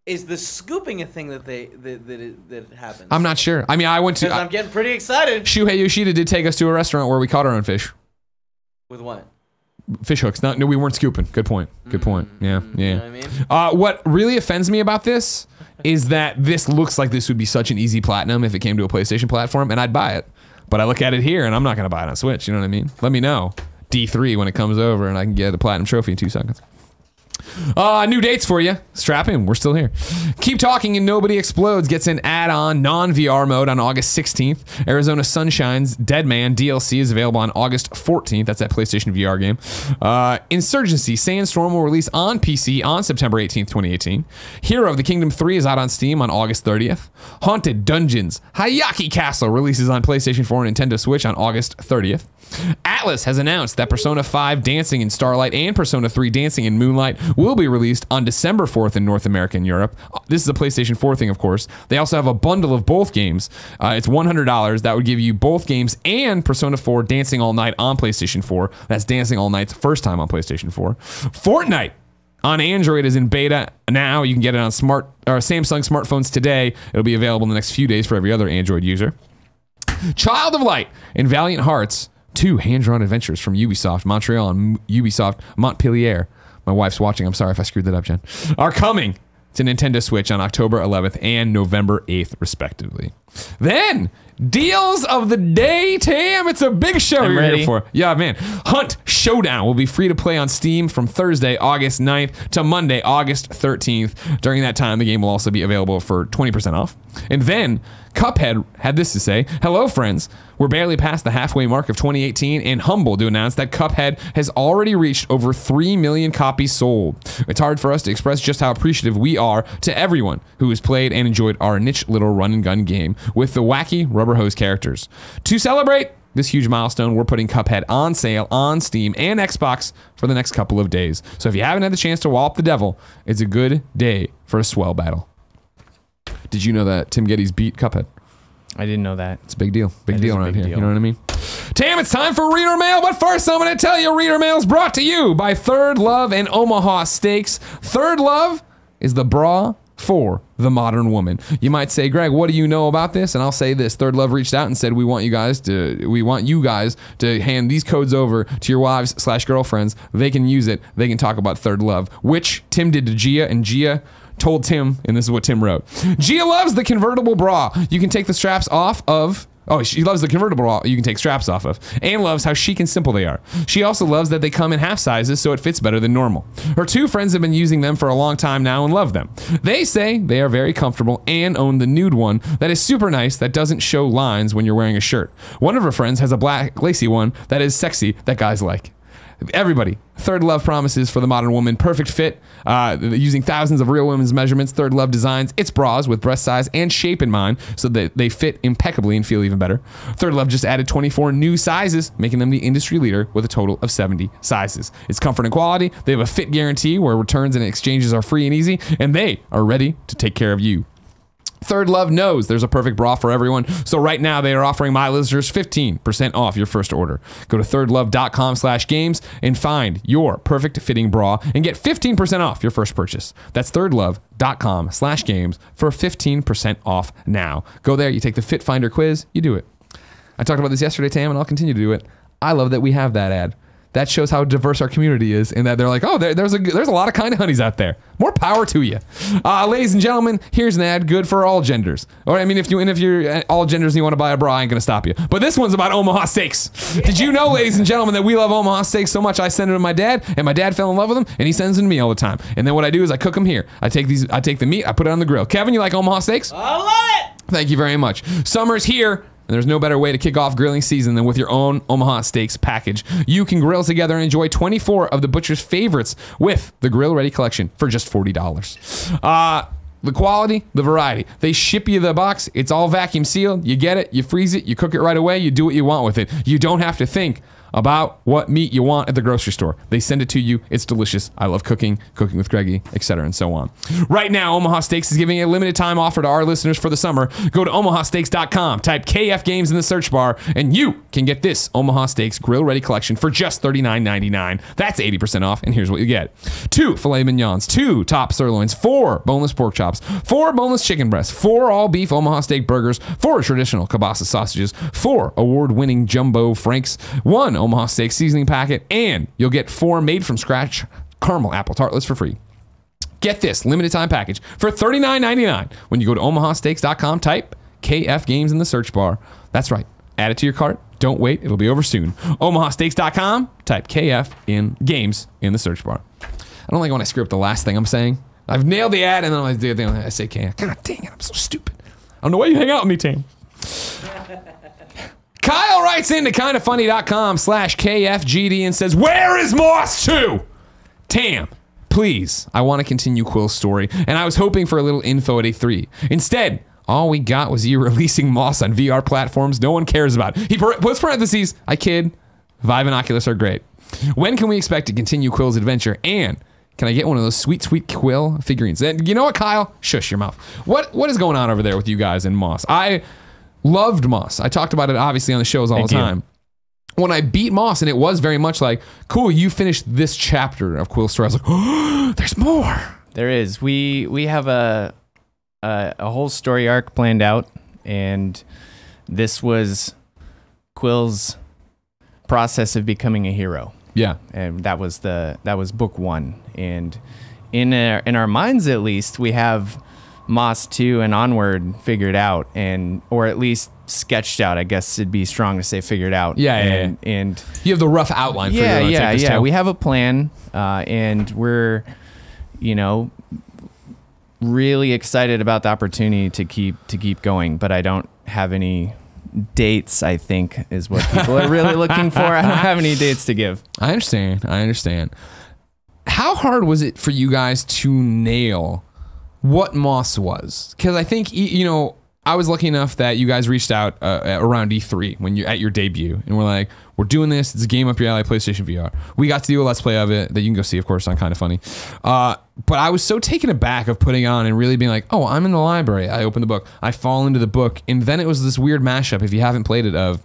Is the scooping a thing that happens? I'm not sure. I mean, I went to. I'm getting pretty excited. Shuhei Yoshida did take us to a restaurant where we caught our own fish. With what? Fish hooks. No, we weren't scooping. Good point. Good point. Yeah, yeah. You know what I mean? What really offends me about this is that this looks like this would be such an easy platinum if it came to a PlayStation platform, and I'd buy it. But I look at it here, and I'm not going to buy it on Switch. You know what I mean? Let me know. D3 when it comes over, and I can get a platinum trophy in 2 seconds. New dates for you. Strap in. We're still here. Keep Talking and Nobody Explodes gets an add-on non-VR mode on August 16th. Arizona Sunshine's Deadman DLC is available on August 14th. That's that PlayStation VR game. Insurgency Sandstorm will release on PC on September 18th, 2018. Hero of the Kingdom 3 is out on Steam on August 30th. Haunted Dungeons Hayaki Castle releases on PlayStation 4 and Nintendo Switch on August 30th. Atlas has announced that Persona 5 Dancing in Starlight and Persona 3 Dancing in Moonlight will be released on December 4th in North America and Europe. This is a PlayStation 4 thing, of course. They also have a bundle of both games. It's $100. That would give you both games and Persona 4 Dancing All Night on PlayStation 4. That's Dancing All Night's first time on PlayStation 4. Fortnite on Android is in beta now. You can get it on Samsung smartphones today. It'll be available in the next few days for every other Android user. Child of Light and Valiant Hearts, 2 hand-drawn adventures from Ubisoft Montreal and Ubisoft Montpellier. My wife's watching. I'm sorry if I screwed that up, Jen. Are coming to Nintendo Switch on October 11th and November 8th, respectively. Then, deals of the day, Tam. It's a big show you're here for. Yeah, man. Hunt Showdown will be free to play on Steam from Thursday, August 9th to Monday, August 13th. During that time, the game will also be available for 20% off. And then, Cuphead had this to say: hello, friends. We're barely past the halfway mark of 2018 and humbled to announce that Cuphead has already reached over 3 million copies sold. It's hard for us to express just how appreciative we are to everyone who has played and enjoyed our niche little run-and-gun game with the wacky rubber hose characters. To celebrate this huge milestone, we're putting Cuphead on sale on Steam and Xbox for the next couple of days. So if you haven't had the chance to wallop the devil, it's a good day for a swell battle. Did you know that Tim Geddes beat Cuphead? I didn't know that. It's a big deal. Big deal around here. You know what I mean? Tam, it's time for Reader Mail, but first I'm going to tell you Reader Mail is brought to you by Third Love and Omaha Steaks. Third Love is the bra for the modern woman. You might say, Greg, what do you know about this? And I'll say this. Third Love reached out and said, we want you guys to hand these codes over to your wives/girlfriends. They can use it. They can talk about Third Love, which Tim did to Gia, and Gia told Tim, and this is what Tim wrote. Gia loves the convertible bra. You can take the straps off of. Oh, she loves the convertible bra you can take straps off of, and loves how chic and simple they are. She also loves that they come in half sizes, so it fits better than normal. Her two friends have been using them for a long time now and love them. They say they are very comfortable and own the nude one that is super nice that doesn't show lines when you're wearing a shirt. One of her friends has a black lacy one that is sexy that guys like. Everybody, Third Love promises for the modern woman perfect fit, using thousands of real women's measurements. Third Love designs its bras with breast size and shape in mind so that they fit impeccably and feel even better. Third Love just added 24 new sizes, making them the industry leader with a total of 70 sizes. It's comfort and quality. They have a fit guarantee where returns and exchanges are free and easy, and they are ready to take care of you. Third Love knows there's a perfect bra for everyone, so right now they are offering my listeners 15% off your first order. Go to thirdlove.com/games and find your perfect fitting bra and get 15% off your first purchase. That's thirdlove.com/games for 15% off now. Go there, you take the Fit Finder quiz, you do it. I talked about this yesterday, Tam, and I'll continue to do it. I love that we have that ad. That shows how diverse our community is, and that they're like, oh, there's a lot of kind of honeys out there. More power to you. Ladies and gentlemen, here's an ad good for all genders. Or I mean, if you're all genders and you want to buy a bra, I ain't gonna stop you. But this one's about Omaha Steaks. Did you know, ladies and gentlemen, that we love Omaha Steaks so much I send them to my dad, and my dad fell in love with them, and he sends them to me all the time. And then what I do is I cook them here. I take the meat, I put it on the grill. Kevin, you like Omaha Steaks? I love it. Thank you very much. Summer's here. And there's no better way to kick off grilling season than with your own Omaha Steaks package. You can grill together and enjoy 24 of the butcher's favorites with the Grill Ready collection for just $40. The quality, the variety. They ship you the box. It's all vacuum sealed. You get it, you freeze it, you cook it right away, you do what you want with it. You don't have to think about what meat you want at the grocery store. They send it to you. It's delicious. I love cooking with Greggy, etc., and so on. Right now, Omaha Steaks is giving a limited time offer to our listeners for the summer. Go to omahasteaks.com, type KF Games in the search bar, and you can get this Omaha Steaks Grill Ready collection for just $39.99. That's 80% off, and here's what you get. 2 filet mignons, 2 top sirloins, 4 boneless pork chops, 4 boneless chicken breasts, 4 all-beef Omaha Steak burgers, 4 traditional kielbasa sausages, 4 award-winning jumbo franks, 1 Omaha Steak seasoning packet, and you'll get 4 made-from-scratch caramel apple tartlets for free. Get this limited time package for $39.99 when you go to omahasteaks.com, type KF Games in the search bar. That's right. Add it to your cart. Don't wait. It'll be over soon. omahasteaks.com, type KF in Games in the search bar. I don't like when I screw up the last thing I'm saying. I've nailed the ad, and then I say KF. God dang it, I'm so stupid. I don't know why you hang out with me, Tam. Kyle writes into kindafunny.com/KFGD and says, where is Moss 2? Tam, please, I want to continue Quill's story, and I was hoping for a little info at A3. Instead, all we got was you releasing Moss on VR platforms no one cares about. He puts parentheses, I kid, Vive and Oculus are great. When can we expect to continue Quill's adventure, and can I get one of those sweet, sweet Quill figurines? And you know what, Kyle? Shush your mouth. What is going on over there with you guys and Moss? I loved Moss. I talked about it obviously on the shows all the time. When I beat Moss, and it was very much like, cool, you finished this chapter of Quill's story. I was like, oh, there's more. There is. We have a whole story arc planned out, and this was Quill's process of becoming a hero. Yeah, and that was book 1. And in our minds, at least, we have Moss 2 and onward figured out, or at least sketched out. I guess it'd be strong to say figured out. Yeah, and you have the rough outline. Yeah. We have a plan, and we're, really excited about the opportunity to keep going. But I don't have any dates, I think, is what people are really looking for. I don't have any dates to give. I understand. How hard was it for you guys to nail what Moss was? Because I think, I was lucky enough that you guys reached out around E3 when you at your debut, and we're like, we're doing this. It's a game up your alley, PlayStation VR. We got to do a Let's Play of it that you can go see, of course, on Kinda Funny. But I was so taken aback of putting on and really being like, oh, I'm in the library. I open the book. I fall into the book. And then it was this weird mashup, if you haven't played it, of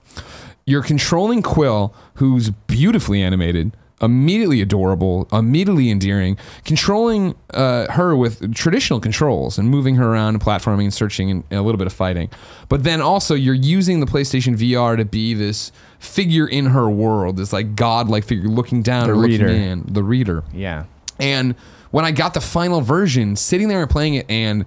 you're controlling Quill, who's beautifully animated, immediately adorable, immediately endearing, controlling her with traditional controls and moving her around and platforming and searching and a little bit of fighting. But then also you're using the PlayStation VR to be this figure in her world, this like godlike figure looking down or looking in, the reader. Yeah. And when I got the final version, sitting there and playing it and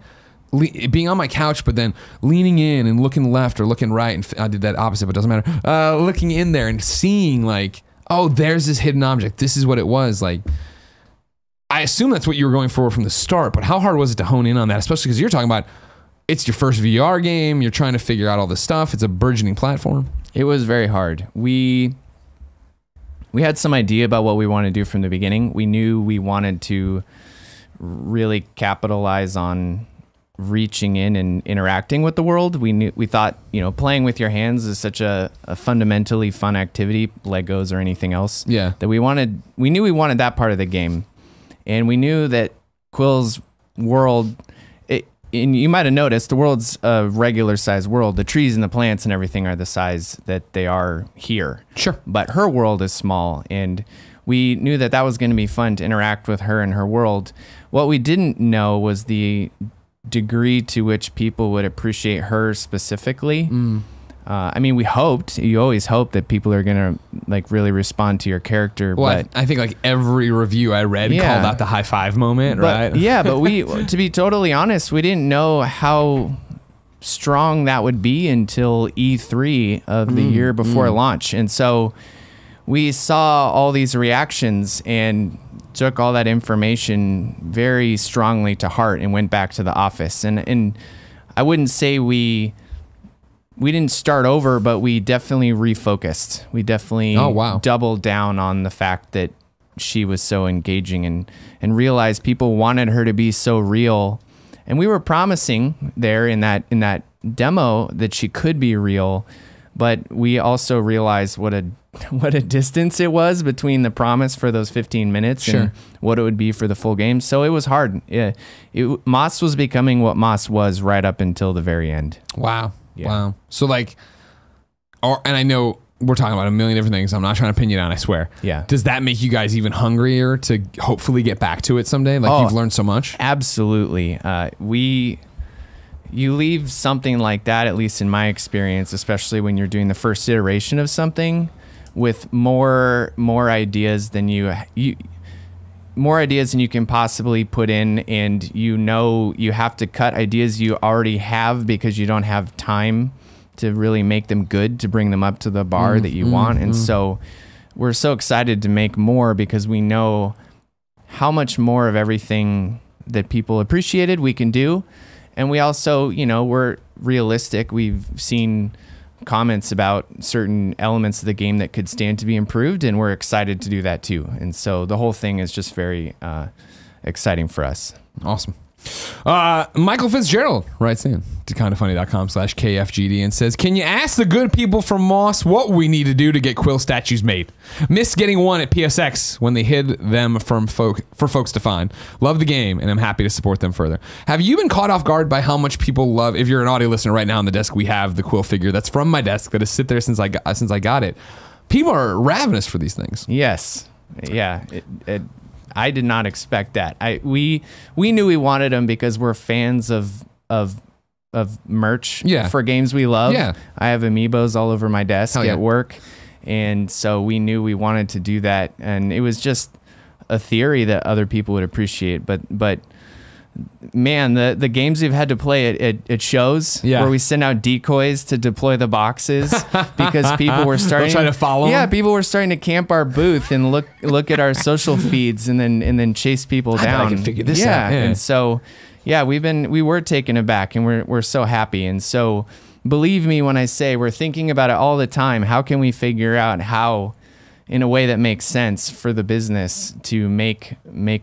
being on my couch, but then leaning in and looking left or looking right, and I did that opposite, but it doesn't matter. Looking in there and seeing like, oh, there's this hidden object. This is what it was. Like, I assume that's what you were going for from the start, but how hard was it to hone in on that? Especially because you're talking about it's your first VR game. You're trying to figure out all this stuff. It's a burgeoning platform. It was very hard. We had some idea about what we wanted to do from the beginning. We knew we wanted to really capitalize on reaching in and interacting with the world. We thought, playing with your hands is such a fundamentally fun activity, Legos or anything else. Yeah. That we knew we wanted that part of the game. And we knew that Quill's world, and you might have noticed, the world's a regular sized world. The trees and the plants and everything are the size that they are here. Sure. But her world is small, and we knew that was going to be fun to interact with her and her world. What we didn't know was the degree to which people would appreciate her specifically. I mean, you always hope that people are going to really respond to your character. Well, but I think like every review I read called out the high five moment, right? Yeah, but to be totally honest, we didn't know how strong that would be until E3 of the year before launch. And so we saw all these reactions and took all that information very strongly to heart and went back to the office. And I wouldn't say we didn't start over, but we definitely refocused. We definitely doubled down on the fact that she was so engaging and realized people wanted her to be so real. And we were promising there in that demo that she could be real, but we also realized what a distance it was between the promise for those 15 minutes and what it would be for the full game. So it was hard. Moss was becoming what Moss was right up until the very end. Wow. Yeah. Wow. So and I know we're talking about a million different things. I'm not trying to pin you down, I swear. Yeah. Does that make you guys even hungrier to hopefully get back to it someday? You've learned so much? Absolutely. You leave something like that, at least in my experience, especially when you're doing the first iteration of something, with more ideas than you can possibly put in, and you have to cut ideas you already have because you don't have time to really make them good, to bring them up to the bar that you want. And so we're so excited to make more because we know how much more of everything that people appreciated we can do. And we also, we're realistic. We've seen comments about certain elements of the game that could stand to be improved, and we're excited to do that too. And so the whole thing is just very exciting for us. Awesome. Michael Fitzgerald writes in to kindafunny.com/KFGD and says, can you ask the good people from Moss what we need to do to get Quill statues made? Missed getting one at PSX when they hid them for folks to find. Love the game, and I'm happy to support them further. Have you been caught off guard by how much people love, if you're an audio listener right now on the desk, we have the Quill figure that's from my desk that has sit there since I got it. People are ravenous for these things. Yes. Yeah. I did not expect that. We knew we wanted them because we're fans of merch for games we love. Yeah. I have amiibos all over my desk at work, and so we knew we wanted to do that. And it was just a theory that other people would appreciate. But man, the games we've had to play at shows where we send out decoys to deploy the boxes because people were starting to try to follow. Yeah, people were starting to camp our booth and look at our social feeds and then chase people down. I can figure this out. Yeah. And so we were taken aback, and we're so happy. And so believe me when I say we're thinking about it all the time. How can we figure out how, in a way that makes sense for the business, to make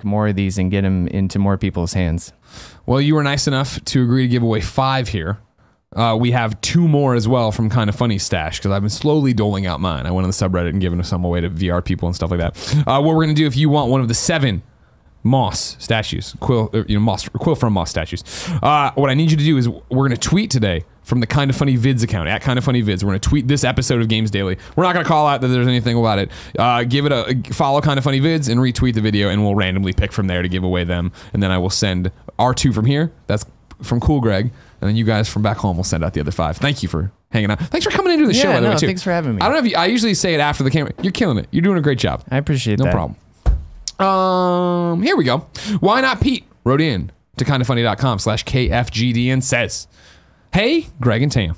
more of these and get them into more people's hands? Well, you were nice enough to agree to give away 5 here. We have 2 more as well from Kinda Funny stash, because I've been slowly doling out mine. I went on the subreddit and given some away to VR people and stuff like that. What we're going to do, if you want one of the 7 Moss statues, Quill, Quill from Moss statues. What I need you to do is we're going to tweet today from the Kind of Funny Vids account, at Kind of Funny Vids. We're going to tweet this episode of Games Daily. We're not going to call out that there's anything about it. Give it a follow, Kind of Funny Vids, and retweet the video, and we'll randomly pick from there to give away them. And then I will send our 2 from here. That's from Cool Greg. And then you guys from back home will send out the other 5. Thank you for hanging out. Thanks for coming into the show, by the way, too. Thanks for having me. I don't know if I usually say it after the camera. You're killing it. You're doing a great job. I appreciate that. No problem. Here we go. Why Not Pete wrote in to kindoffunny.com/KFGD and says, "Hey, Greg and Tam.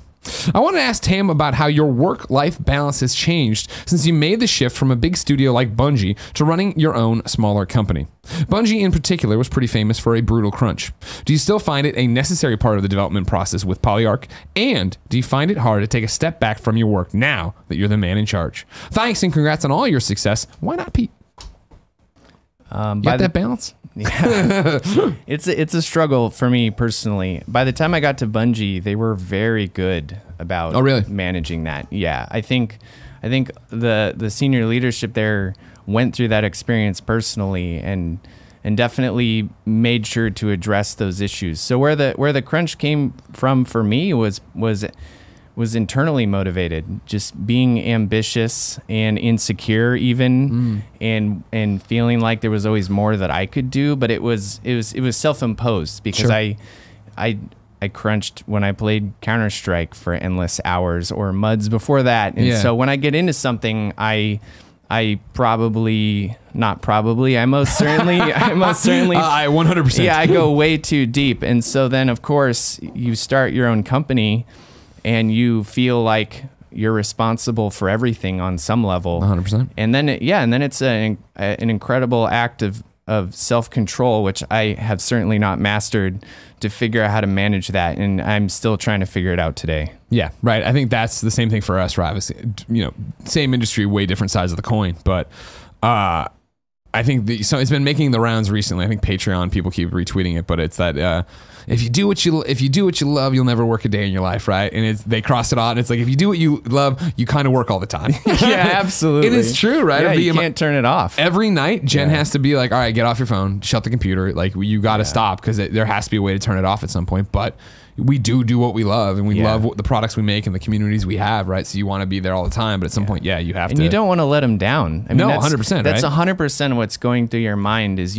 I want to ask Tam about how your work-life balance has changed since you made the shift from a big studio like Bungie to running your own smaller company. Bungie in particular was pretty famous for a brutal crunch. Do you still find it a necessary part of the development process with Polyarc? And do you find it hard to take a step back from your work now that you're the man in charge? Thanks and congrats on all your success. Why not, Pete?" You got that balance? Yeah. It's a struggle for me personally. By the time I got to Bungie, they were very good about managing that. Yeah, I think the senior leadership there went through that experience personally and definitely made sure to address those issues. So where the crunch came from for me was internally motivated, just being ambitious and insecure even, and feeling like there was always more that I could do, but it was self-imposed because I crunched when I played Counter-Strike for endless hours, or MUDs before that. And so when I get into something, I most certainly I 100%. Yeah, I go way too deep. And so then of course you start your own company and you feel like you're responsible for everything on some level. 100%. And then it's an incredible act of self-control, which I have certainly not mastered, to figure out how to manage that. And I'm still trying to figure it out today. Yeah, right. I think that's the same thing for us, right? Obviously, same industry, way different sides of the coin. But I think so it's been making the rounds recently. I think Patreon people keep retweeting it, but it's that if you do what you love, you'll never work a day in your life, right? And they cross it on. It's like if you do what you love, you kind of work all the time. Yeah, absolutely. It is true, right? Yeah, you can't turn it off. Every night, Jen has to be like, all right, get off your phone, shut the computer. Like you got to stop, because there has to be a way to turn it off at some point. But we do what we love, and we love the products we make and the communities we have, right? So you want to be there all the time, but at some point, you have to. And you don't want to let them down. I mean, 100%. That's 100% what's going through your mind is,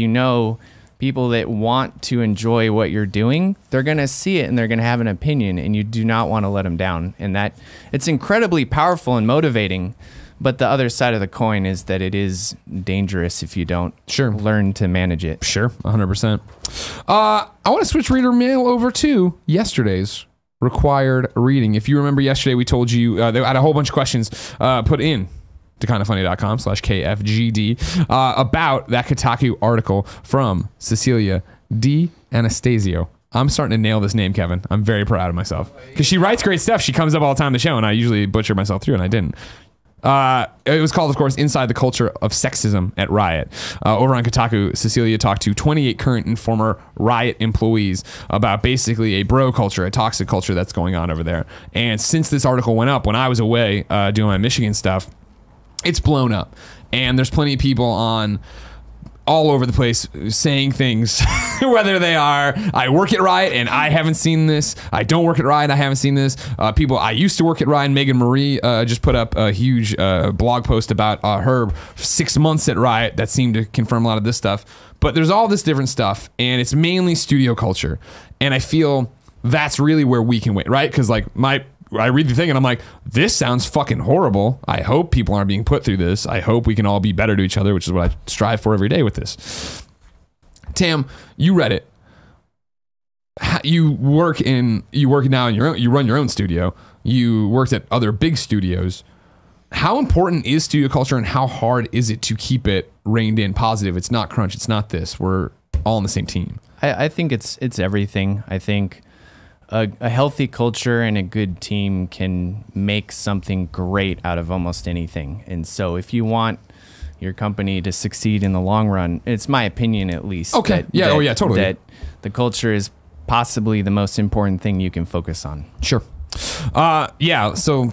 people that want to enjoy what you're doing, they're going to see it and they're going to have an opinion, and you do not want to let them down. And that it's incredibly powerful and motivating. But the other side of the coin is that it is dangerous if you don't learn to manage it. Sure, 100%. I want to switch reader mail over to yesterday's required reading. If you remember yesterday, we told you they had a whole bunch of questions put in to kindoffunny.com/KFGD about that Kotkau article from Cecilia D'Ana-sta-sio. I'm starting to nail this name, Kevin. I'm very proud of myself, because she writes great stuff. She comes up all the time on the show, and I usually butcher myself through, and I didn't. It was called, of course, Inside the Culture of Sexism at Riot. Over on Kotkau, Cecilia talked to 28 current and former Riot employees about basically a bro culture, a toxic culture that's going on over there. And since this article went up, when I was away doing my Michigan stuff, it's blown up. And there's plenty of people on all over the place saying things, whether they are, I work at Riot and I haven't seen this, I don't work at Riot, I haven't seen this. People, I used to work at Riot. Megan Marie just put up a huge blog post about her 6 months at Riot that seemed to confirm a lot of this stuff. But there's all this different stuff, and it's mainly studio culture. And I feel that's really where we can win, right? Because like I read the thing and I'm like, this sounds fucking horrible. I hope people aren't being put through this. I hope we can all be better to each other, which is what I strive for every day with this. Tam, you read it. You work now in your own, you run your own studio. You worked at other big studios. How important is studio culture, and how hard is it to keep it reined in positive? It's not crunch. It's not this. We're all on the same team. I think it's everything. I think a healthy culture and a good team can make something great out of almost anything. And so if you want your company to succeed in the long run, it's my opinion at least. Okay. Totally. That the culture is possibly the most important thing you can focus on. Sure. So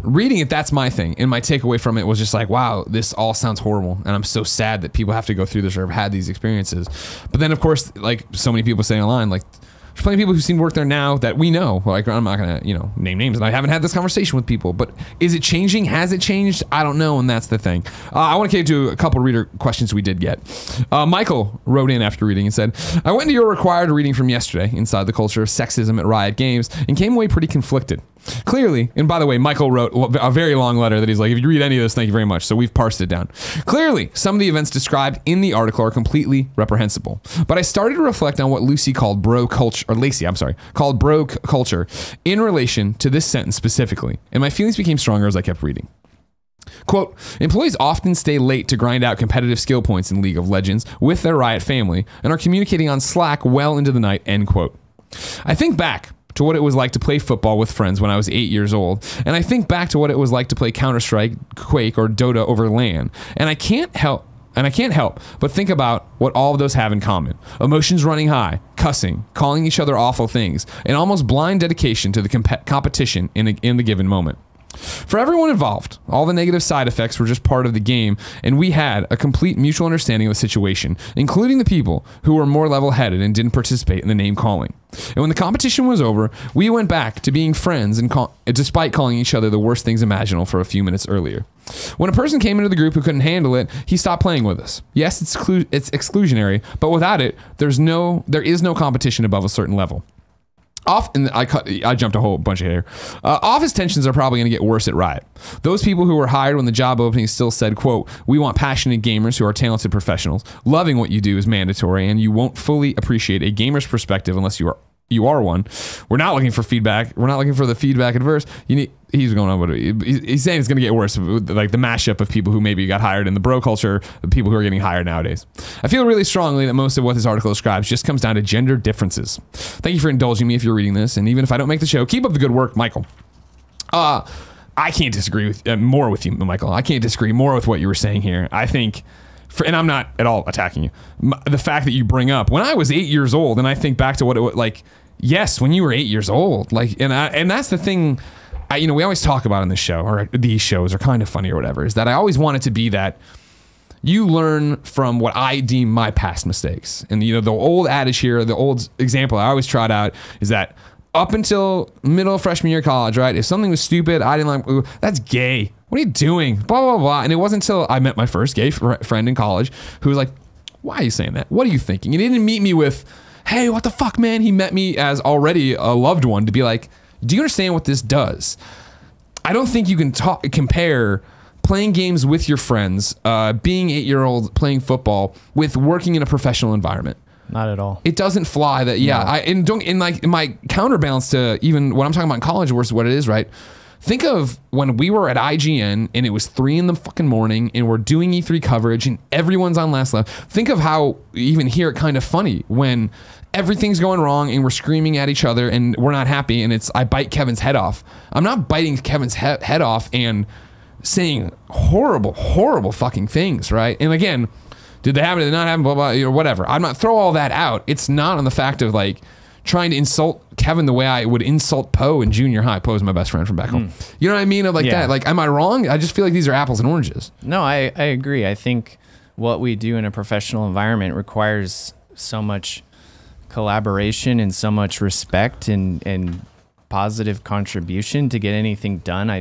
reading it, that's my thing. And my takeaway from it was just like, wow, this all sounds horrible. And I'm so sad that people have to go through this or have had these experiences. But then, of course, like so many people say online, like, there's plenty of people who seem to work there now that we know. Like, I'm not going to, name names. And I haven't had this conversation with people. But is it changing? Has it changed? I don't know. And that's the thing. I want to get to a couple of reader questions we did get. Michael wrote in after reading and said, I went into your required reading from yesterday, Inside the Culture of Sexism at Riot Games, and came away pretty conflicted. Clearly, and by the way, Michael wrote a very long letter that he's like, if you read any of this, thank you very much. So we've parsed it down. Clearly, some of the events described in the article are completely reprehensible. But I started to reflect on what Lucy called bro culture, or Lacey, I'm sorry, called bro culture in relation to this sentence specifically. And my feelings became stronger as I kept reading. Quote, employees often stay late to grind out competitive skill points in League of Legends with their Riot family and are communicating on Slack well into the night, end quote. I think back to what it was like to play football with friends when I was 8 years old, and I think back to what it was like to play Counter-Strike, Quake, or Dota over LAN, and I can't help but think about what all of those have in common. Emotions running high, cussing, calling each other awful things, and almost blind dedication to the competition in the given moment. For everyone involved, all the negative side effects were just part of the game, and we had a complete mutual understanding of the situation, including the people who were more level-headed and didn't participate in the name calling. And when the competition was over, we went back to being friends, and despite calling each other the worst things imaginable for a few minutes earlier. When a person came into the group who couldn't handle it, he stopped playing with us. Yes, it's exclusionary, but without it, there is no competition above a certain level. I jumped a whole bunch of hair. Office tensions are probably going to get worse at Riot. Those people who were hired when the job opening still said, quote, we want passionate gamers who are talented professionals. Loving what you do is mandatory, and you won't fully appreciate a gamer's perspective unless you are one. We're not looking for feedback. We're not looking for the feedback adverse. He's going on, but he's saying it's going to get worse, like the mashup of people who maybe got hired in the bro culture, the people who are getting hired nowadays. I feel really strongly that most of what this article describes just comes down to gender differences. Thank you for indulging me if you're reading this, and even if I don't make the show, keep up the good work, Michael. I can't disagree more with you, Michael. I can't disagree more with what you were saying here. I think, and I'm not at all attacking you, the fact that you bring up, when I was 8 years old, and I think back to what it was like, yes, when you were 8 years old, like, and that's the thing, we always talk about on this show, or these shows are kind of funny or whatever, is that I always want it to be that you learn from what I deem my past mistakes. And the old adage here, the old example I always trot out is that up until middle of freshman year of college, right? If something was stupid, I didn't like, that's gay. What are you doing? Blah, blah, blah. And it wasn't until I met my first gay friend in college who was like, why are you saying that? What are you thinking? And he didn't meet me with, hey, what the fuck, man? He met me as already a loved one to be like, do you understand what this does? I don't think you can compare playing games with your friends, being 8-year-old playing football with working in a professional environment. Not at all. It doesn't fly that, yeah. No. In my counterbalance to even what I'm talking about in college versus what it is, right? Think of when we were at IGN and it was 3 in the fucking morning and we're doing E3 coverage and everyone's on last left. Think of how even here it kind of funny when everything's going wrong and we're screaming at each other and we're not happy and I bite Kevin's head off. I'm not biting Kevin's head off and saying horrible, horrible fucking things, right? And again, did they happen? Did they not happen? Blah, blah, whatever. I'm not throw all that out. It's not on the fact of like trying to insult Kevin the way I would insult Poe in junior high. Poe's my best friend from back home. You know what I mean? Of like that. Like, am I wrong? I just feel like these are apples and oranges. No, I agree. I think what we do in a professional environment requires so much collaboration and so much respect and positive contribution to get anything done. I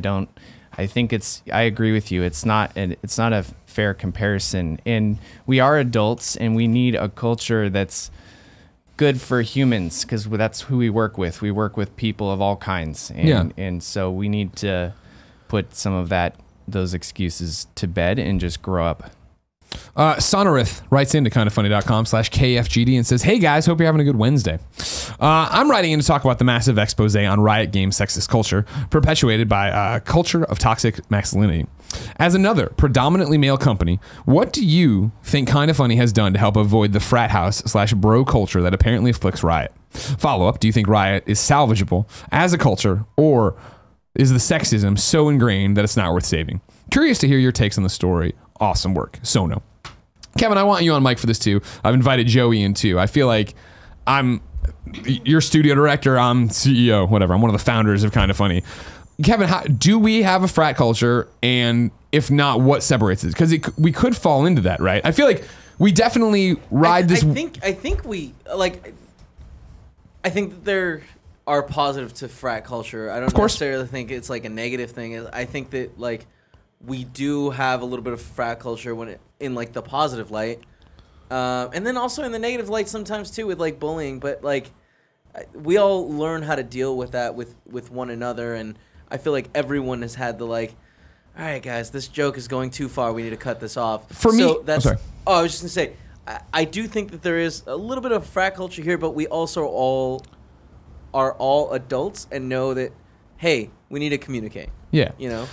agree with you. It's not a fair comparison. And we are adults and we need a culture that's good for humans because that's who we work with. We work with people of all kinds. And so we need to put some of those excuses to bed and just grow up. Sonorith writes into kindoffunny.com/KFGD and says, hey guys, hope you're having a good Wednesday. I'm writing in to talk about the massive expose on Riot Games sexist culture perpetuated by a culture of toxic masculinity. As another predominantly male company, what do you think Kinda Funny has done to help avoid the frat house/bro culture that apparently afflicts Riot? Follow-up, do you think Riot is salvageable as a culture, or is the sexism so ingrained that it's not worth saving? Curious to hear your takes on the story. Awesome work. Sono. Kevin, I want you on mic for this too. I've invited Joey in too. I feel like I'm your studio director, I'm CEO, whatever. I'm one of the founders of Kinda Funny. Kevin, do we have a frat culture? And if not, what separates it? Because we could fall into that, right? I feel like we definitely ride this. I think we like. I think that there are positives to frat culture. I don't necessarily think it's like a negative thing. I think that like we do have a little bit of frat culture when in like the positive light, and then also in the negative light sometimes too with like bullying. But like we all learn how to deal with that with one another, and I feel like everyone has had the like, all right, guys, this joke is going too far. We need to cut this off. For me, that's. I was just gonna say. I do think that there is a little bit of frat culture here, but we also are all adults and know that, hey, we need to communicate. Yeah, you know.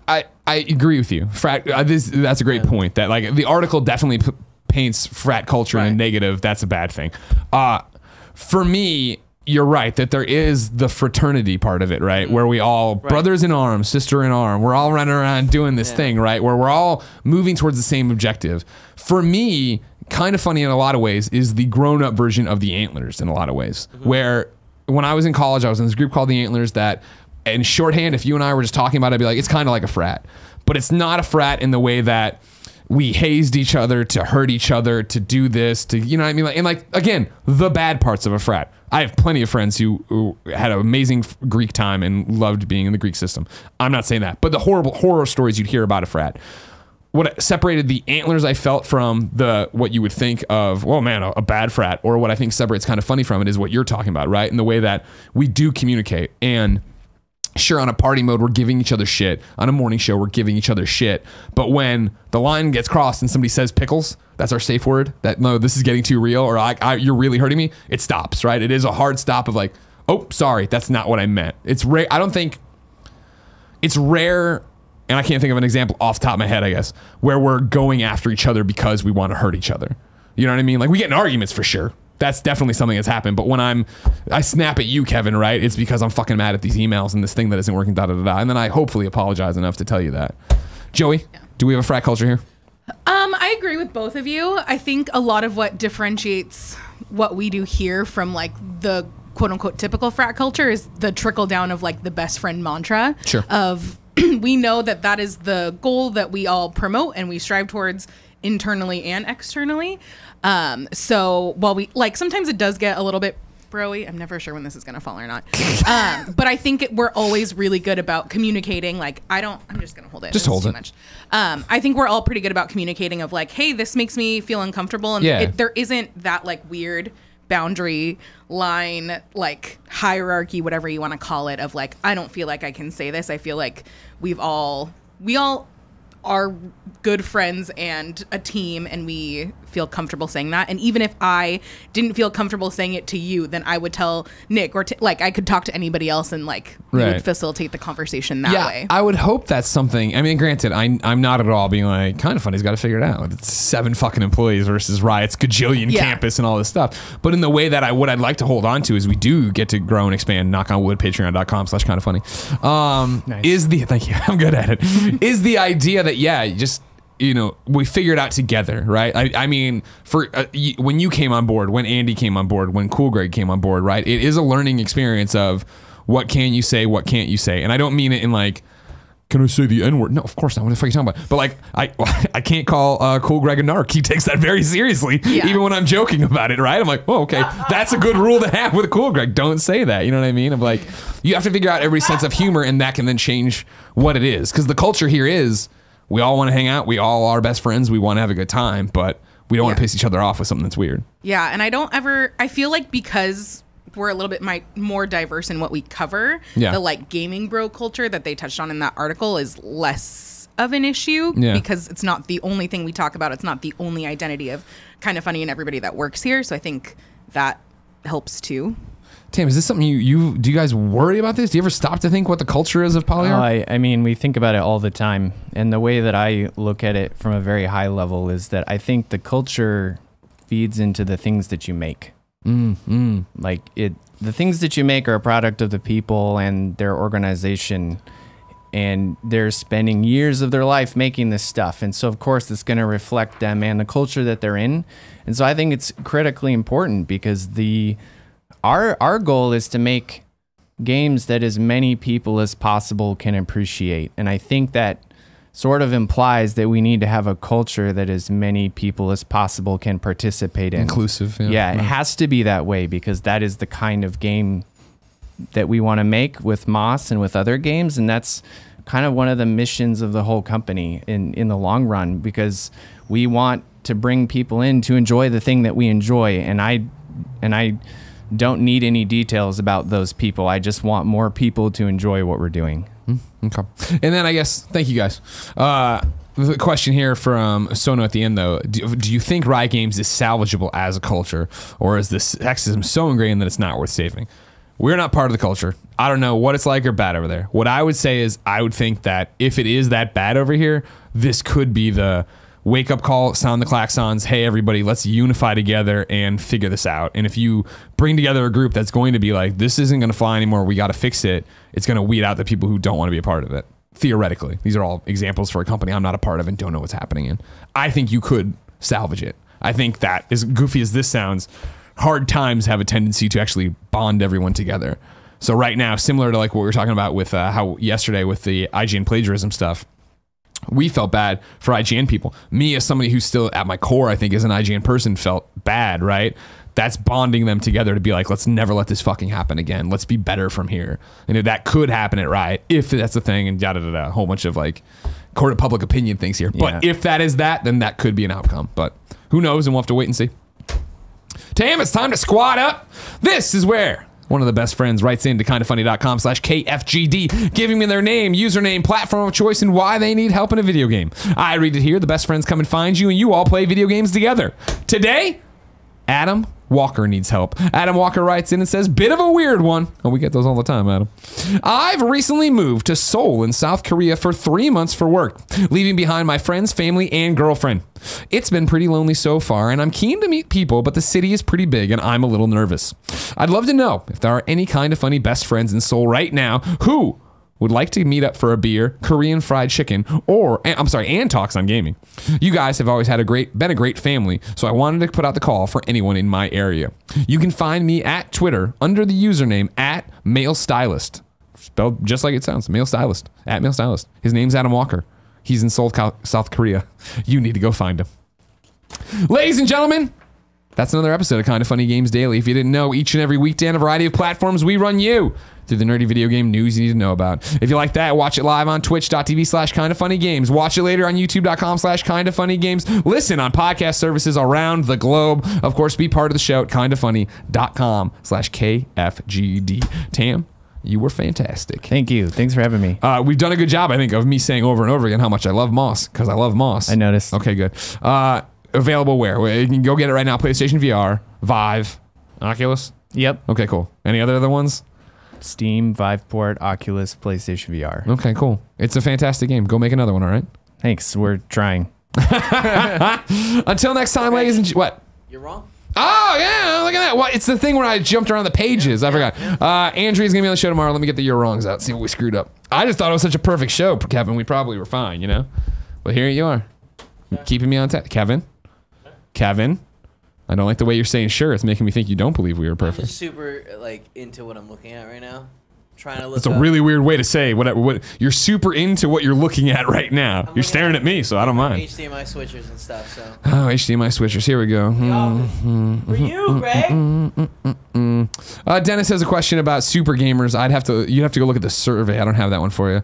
I agree with you. Frat. That's a great point. That like the article definitely paints frat culture in a negative. That's a bad thing. For me, you're right that there is the fraternity part of it, right? Where we all brothers in arms, sister in arm. We're all running around doing this thing, right? Where we're all moving towards the same objective. For me, kind of funny in a lot of ways is the grown-up version of the Antlers in a lot of ways. Where when I was in college, I was in this group called the Antlers that, in shorthand, if you and I were just talking about it, I'd be like, it's kind of like a frat. But it's not a frat in the way that we hazed each other to hurt each other, to do this, to, you know what I mean? And like, again, the bad parts of a frat. I have plenty of friends who had an amazing Greek time and loved being in the Greek system. I'm not saying that. But the horror stories you'd hear about a frat. What separated the Antlers I felt from what you would think of, well, man, a bad frat, or what I think separates kind of funny from it is what you're talking about, right? In the way that we do communicate. And sure, on a party mode, we're giving each other shit. On a morning show, we're giving each other shit. But when the line gets crossed and somebody says pickles, that's our safe word, that no, this is getting too real, or you're really hurting me, it stops, right? It is a hard stop of like, oh, sorry, that's not what I meant. It's rare. I don't think it's rare. And I can't think of an example off the top of my head, I guess, where we're going after each other because we want to hurt each other. You know what I mean? Like, we get in arguments for sure. That's definitely something that's happened. But when I snap at you, Kevin, right? It's because I'm fucking mad at these emails and this thing that isn't working, And then I hopefully apologize enough to tell you that. Joey, do we have a frat culture here? I agree with both of you. I think a lot of what differentiates what we do here from like the quote unquote typical frat culture is the trickle down of like the best friend mantra of we know that is the goal that we all promote and we strive towards internally and externally. So while we like, sometimes it does get a little bit broy. I'm never sure when this is going to fall or not. But I think we're always really good about communicating. Like, I'm just going to hold it. Just hold it. Much. I think we're all pretty good about communicating of like, hey, this makes me feel uncomfortable. And there isn't that like weird boundary line, like hierarchy, whatever you want to call it, of like, I don't feel like I can say this. I feel like we all are good friends and a team, and we feel comfortable saying that. And even if I didn't feel comfortable saying it to you, then I would tell Nick, or like I could talk to anybody else, and like we would facilitate the conversation that way. I would hope that's something. I mean, granted, I'm not at all being like, kind of funny's got to figure it out. It's 7 fucking employees versus Riot's gajillion campus and all this stuff. But in the way that what I'd like to hold on to is we do get to grow and expand. Knock on wood. Patreon.com/kindoffunny. Nice. Thank you. I'm good at it. Is the idea that just, you know, we figured out together, right? I mean, for when you came on board, when Andy came on board, when Cool Greg came on board, right? It is a learning experience of what can you say, what can't you say, and I don't mean it in like, can I say the N-word? No, of course not. What the fuck are you talking about? But like, I can't call Cool Greg a narc. He takes that very seriously, even when I'm joking about it, right? I'm like, oh, okay, that's a good rule to have with Cool Greg. Don't say that. You know what I mean? I'm like, you have to figure out everybody's sense of humor, and that can then change what it is, because the culture here is, we all want to hang out. We all are best friends. We want to have a good time, but we don't want to piss each other off with something that's weird. Yeah, and I feel like because we're a little bit more diverse in what we cover, the like gaming bro culture that they touched on in that article is less of an issue because it's not the only thing we talk about. It's not the only identity of Kind of Funny and everybody that works here. So I think that helps too. Tam, is this something do you guys worry about this? Do you ever stop to think what the culture is of Polyarc? I mean, we think about it all the time. And the way that I look at it from a very high level is that I think the culture feeds into the things that you make. Like the things that you make are a product of the people and their organization, and they're spending years of their life making this stuff. And so of course it's going to reflect them and the culture that they're in. And so I think it's critically important because our goal is to make games that as many people as possible can appreciate. And I think that sort of implies that we need to have a culture that as many people as possible can participate in. Inclusive. Yeah, it has to be that way because that is the kind of game that we want to make with Moss and with other games. And that's kind of one of the missions of the whole company in the long run, because we want to bring people in to enjoy the thing that we enjoy. And I don't need any details about those people. I just want more people to enjoy what we're doing. Okay. And then I guess, thank you guys. The question here from Sono at the end, though, do you think Riot Games is salvageable as a culture, or is this sexism so ingrained that it's not worth saving? We're not part of the culture. I don't know what it's like or bad over there. What I would say is I would think that if it is that bad over here, this could be the wake up call, sound the klaxons. Hey, everybody, let's unify together and figure this out. And if you bring together a group that's going to be like, this isn't going to fly anymore, we got to fix it, it's going to weed out the people who don't want to be a part of it. Theoretically, these are all examples for a company I'm not a part of and don't know what's happening in. I think you could salvage it. I think that, as goofy as this sounds, hard times have a tendency to actually bond everyone together. So right now, similar to like what we were talking about with how yesterday with the IGN plagiarism stuff, we felt bad for IGN people. Me, as somebody who's still at my core, I think, as an IGN person, felt bad, right? That's bonding them together to be like, let's never let this fucking happen again. Let's be better from here. And if that could happen at Riot, if that's the thing, and da-da-da-da, a whole bunch of like court of public opinion things here. Yeah. But if that is that, then that could be an outcome. But who knows, and we'll have to wait and see. Tam, it's time to squad up. This is where one of the best friends writes into kindafunny.com/KFGD, giving me their name, username, platform of choice, and why they need help in a video game. I read it here. The best friends come and find you, and you all play video games together. Today, Adam Walker needs help. Adam Walker writes in and says, bit of a weird one. Oh, we get those all the time, Adam. I've recently moved to Seoul in South Korea for 3 months for work, leaving behind my friends, family, and girlfriend. It's been pretty lonely so far, and I'm keen to meet people, but the city is pretty big, and I'm a little nervous. I'd love to know if there are any kind of funny best friends in Seoul right now who would like to meet up for a beer, Korean fried chicken, and talks on gaming. You guys have always been a great family, so I wanted to put out the call for anyone in my area. You can find me at Twitter under the username @MaleStylist. Spelled just like it sounds, MaleStylist, @MaleStylist. His name's Adam Walker. He's in Seoul, South Korea. You need to go find him. Ladies and gentlemen, that's another episode of Kinda Funny Games Daily. If you didn't know, each and every weekday on a variety of platforms, we run you through the nerdy video game news you need to know about. If you like that, watch it live on twitch.tv/kindafunnygames. Watch it later on youtube.com/kindafunnygames. Listen on podcast services around the globe. Of course, be part of the show at kindafunny.com/KFGD. Tam, you were fantastic. Thank you. Thanks for having me. We've done a good job, I think, of me saying over and over again how much I love Moss, because I love Moss. I noticed. Okay, good. Available where? You can go get it right now. PlayStation VR, Vive, Oculus? Yep. Okay, cool. Any other ones? Steam, Viveport, Oculus, PlayStation VR. Okay, cool. It's a fantastic game. Go make another one, all right? Thanks. We're trying. Until next time, ladies and what? You're wrong. Oh, yeah, look at that. Well, it's the thing where I jumped around the pages. I forgot. Andrea's going to be on the show tomorrow. Let me get the You're Wrongs out, see what we screwed up. I just thought it was such a perfect show, Kevin. We probably were fine, you know? But here you are. Keeping me on task. Kevin, I don't like the way you're saying sure. It's making me think you don't believe we were perfect. I'm just super like into what I'm looking at right now. Trying to look. That's a really weird way to say what you're super into what you're looking at right now. You're staring at me, so I don't mind. HDMI switchers and stuff. So. Oh, HDMI switchers. Here we go. For you, Greg. Dennis has a question about super gamers. You'd have to go look at the survey. I don't have that one for you.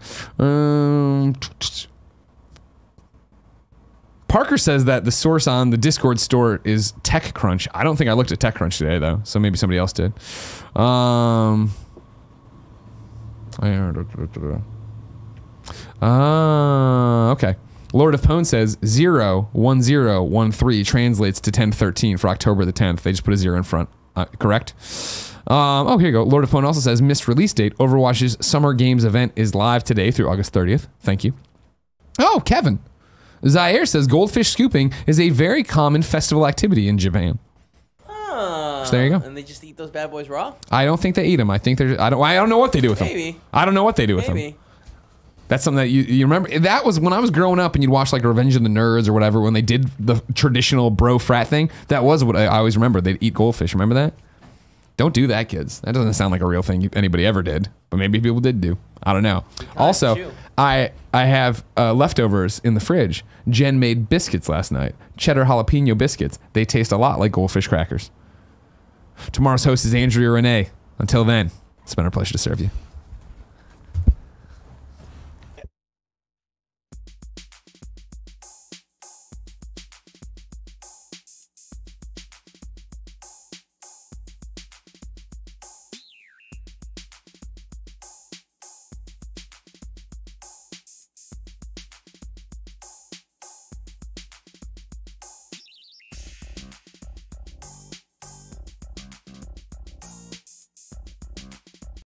Parker says that the source on the Discord store is TechCrunch. I don't think I looked at TechCrunch today, though, so maybe somebody else did. Okay. Lord of Pone says 01013 translates to 1013 for October the 10th. They just put a 0 in front. Correct? Here you go. Lord of Pone also says missed release date. Overwatch's Summer Games event is live today through August 30th. Thank you. Oh, Kevin. Zaire says goldfish scooping is a very common festival activity in Japan. So there you go. And they just eat those bad boys raw? I don't think they eat them. I think they're. I don't know what they do with them. I don't know what they do with them. That's something that you remember. That was when I was growing up and you'd watch like Revenge of the Nerds or whatever when they did the traditional bro frat thing. That was what I always remember. They'd eat goldfish. Remember that? Don't do that, kids. That doesn't sound like a real thing anybody ever did, but maybe people did do. I don't know. Also, I have leftovers in the fridge. Jen made biscuits last night. Cheddar jalapeno biscuits. They taste a lot like goldfish crackers. Tomorrow's host is Andrea Renee. Until then, it's been our pleasure to serve you.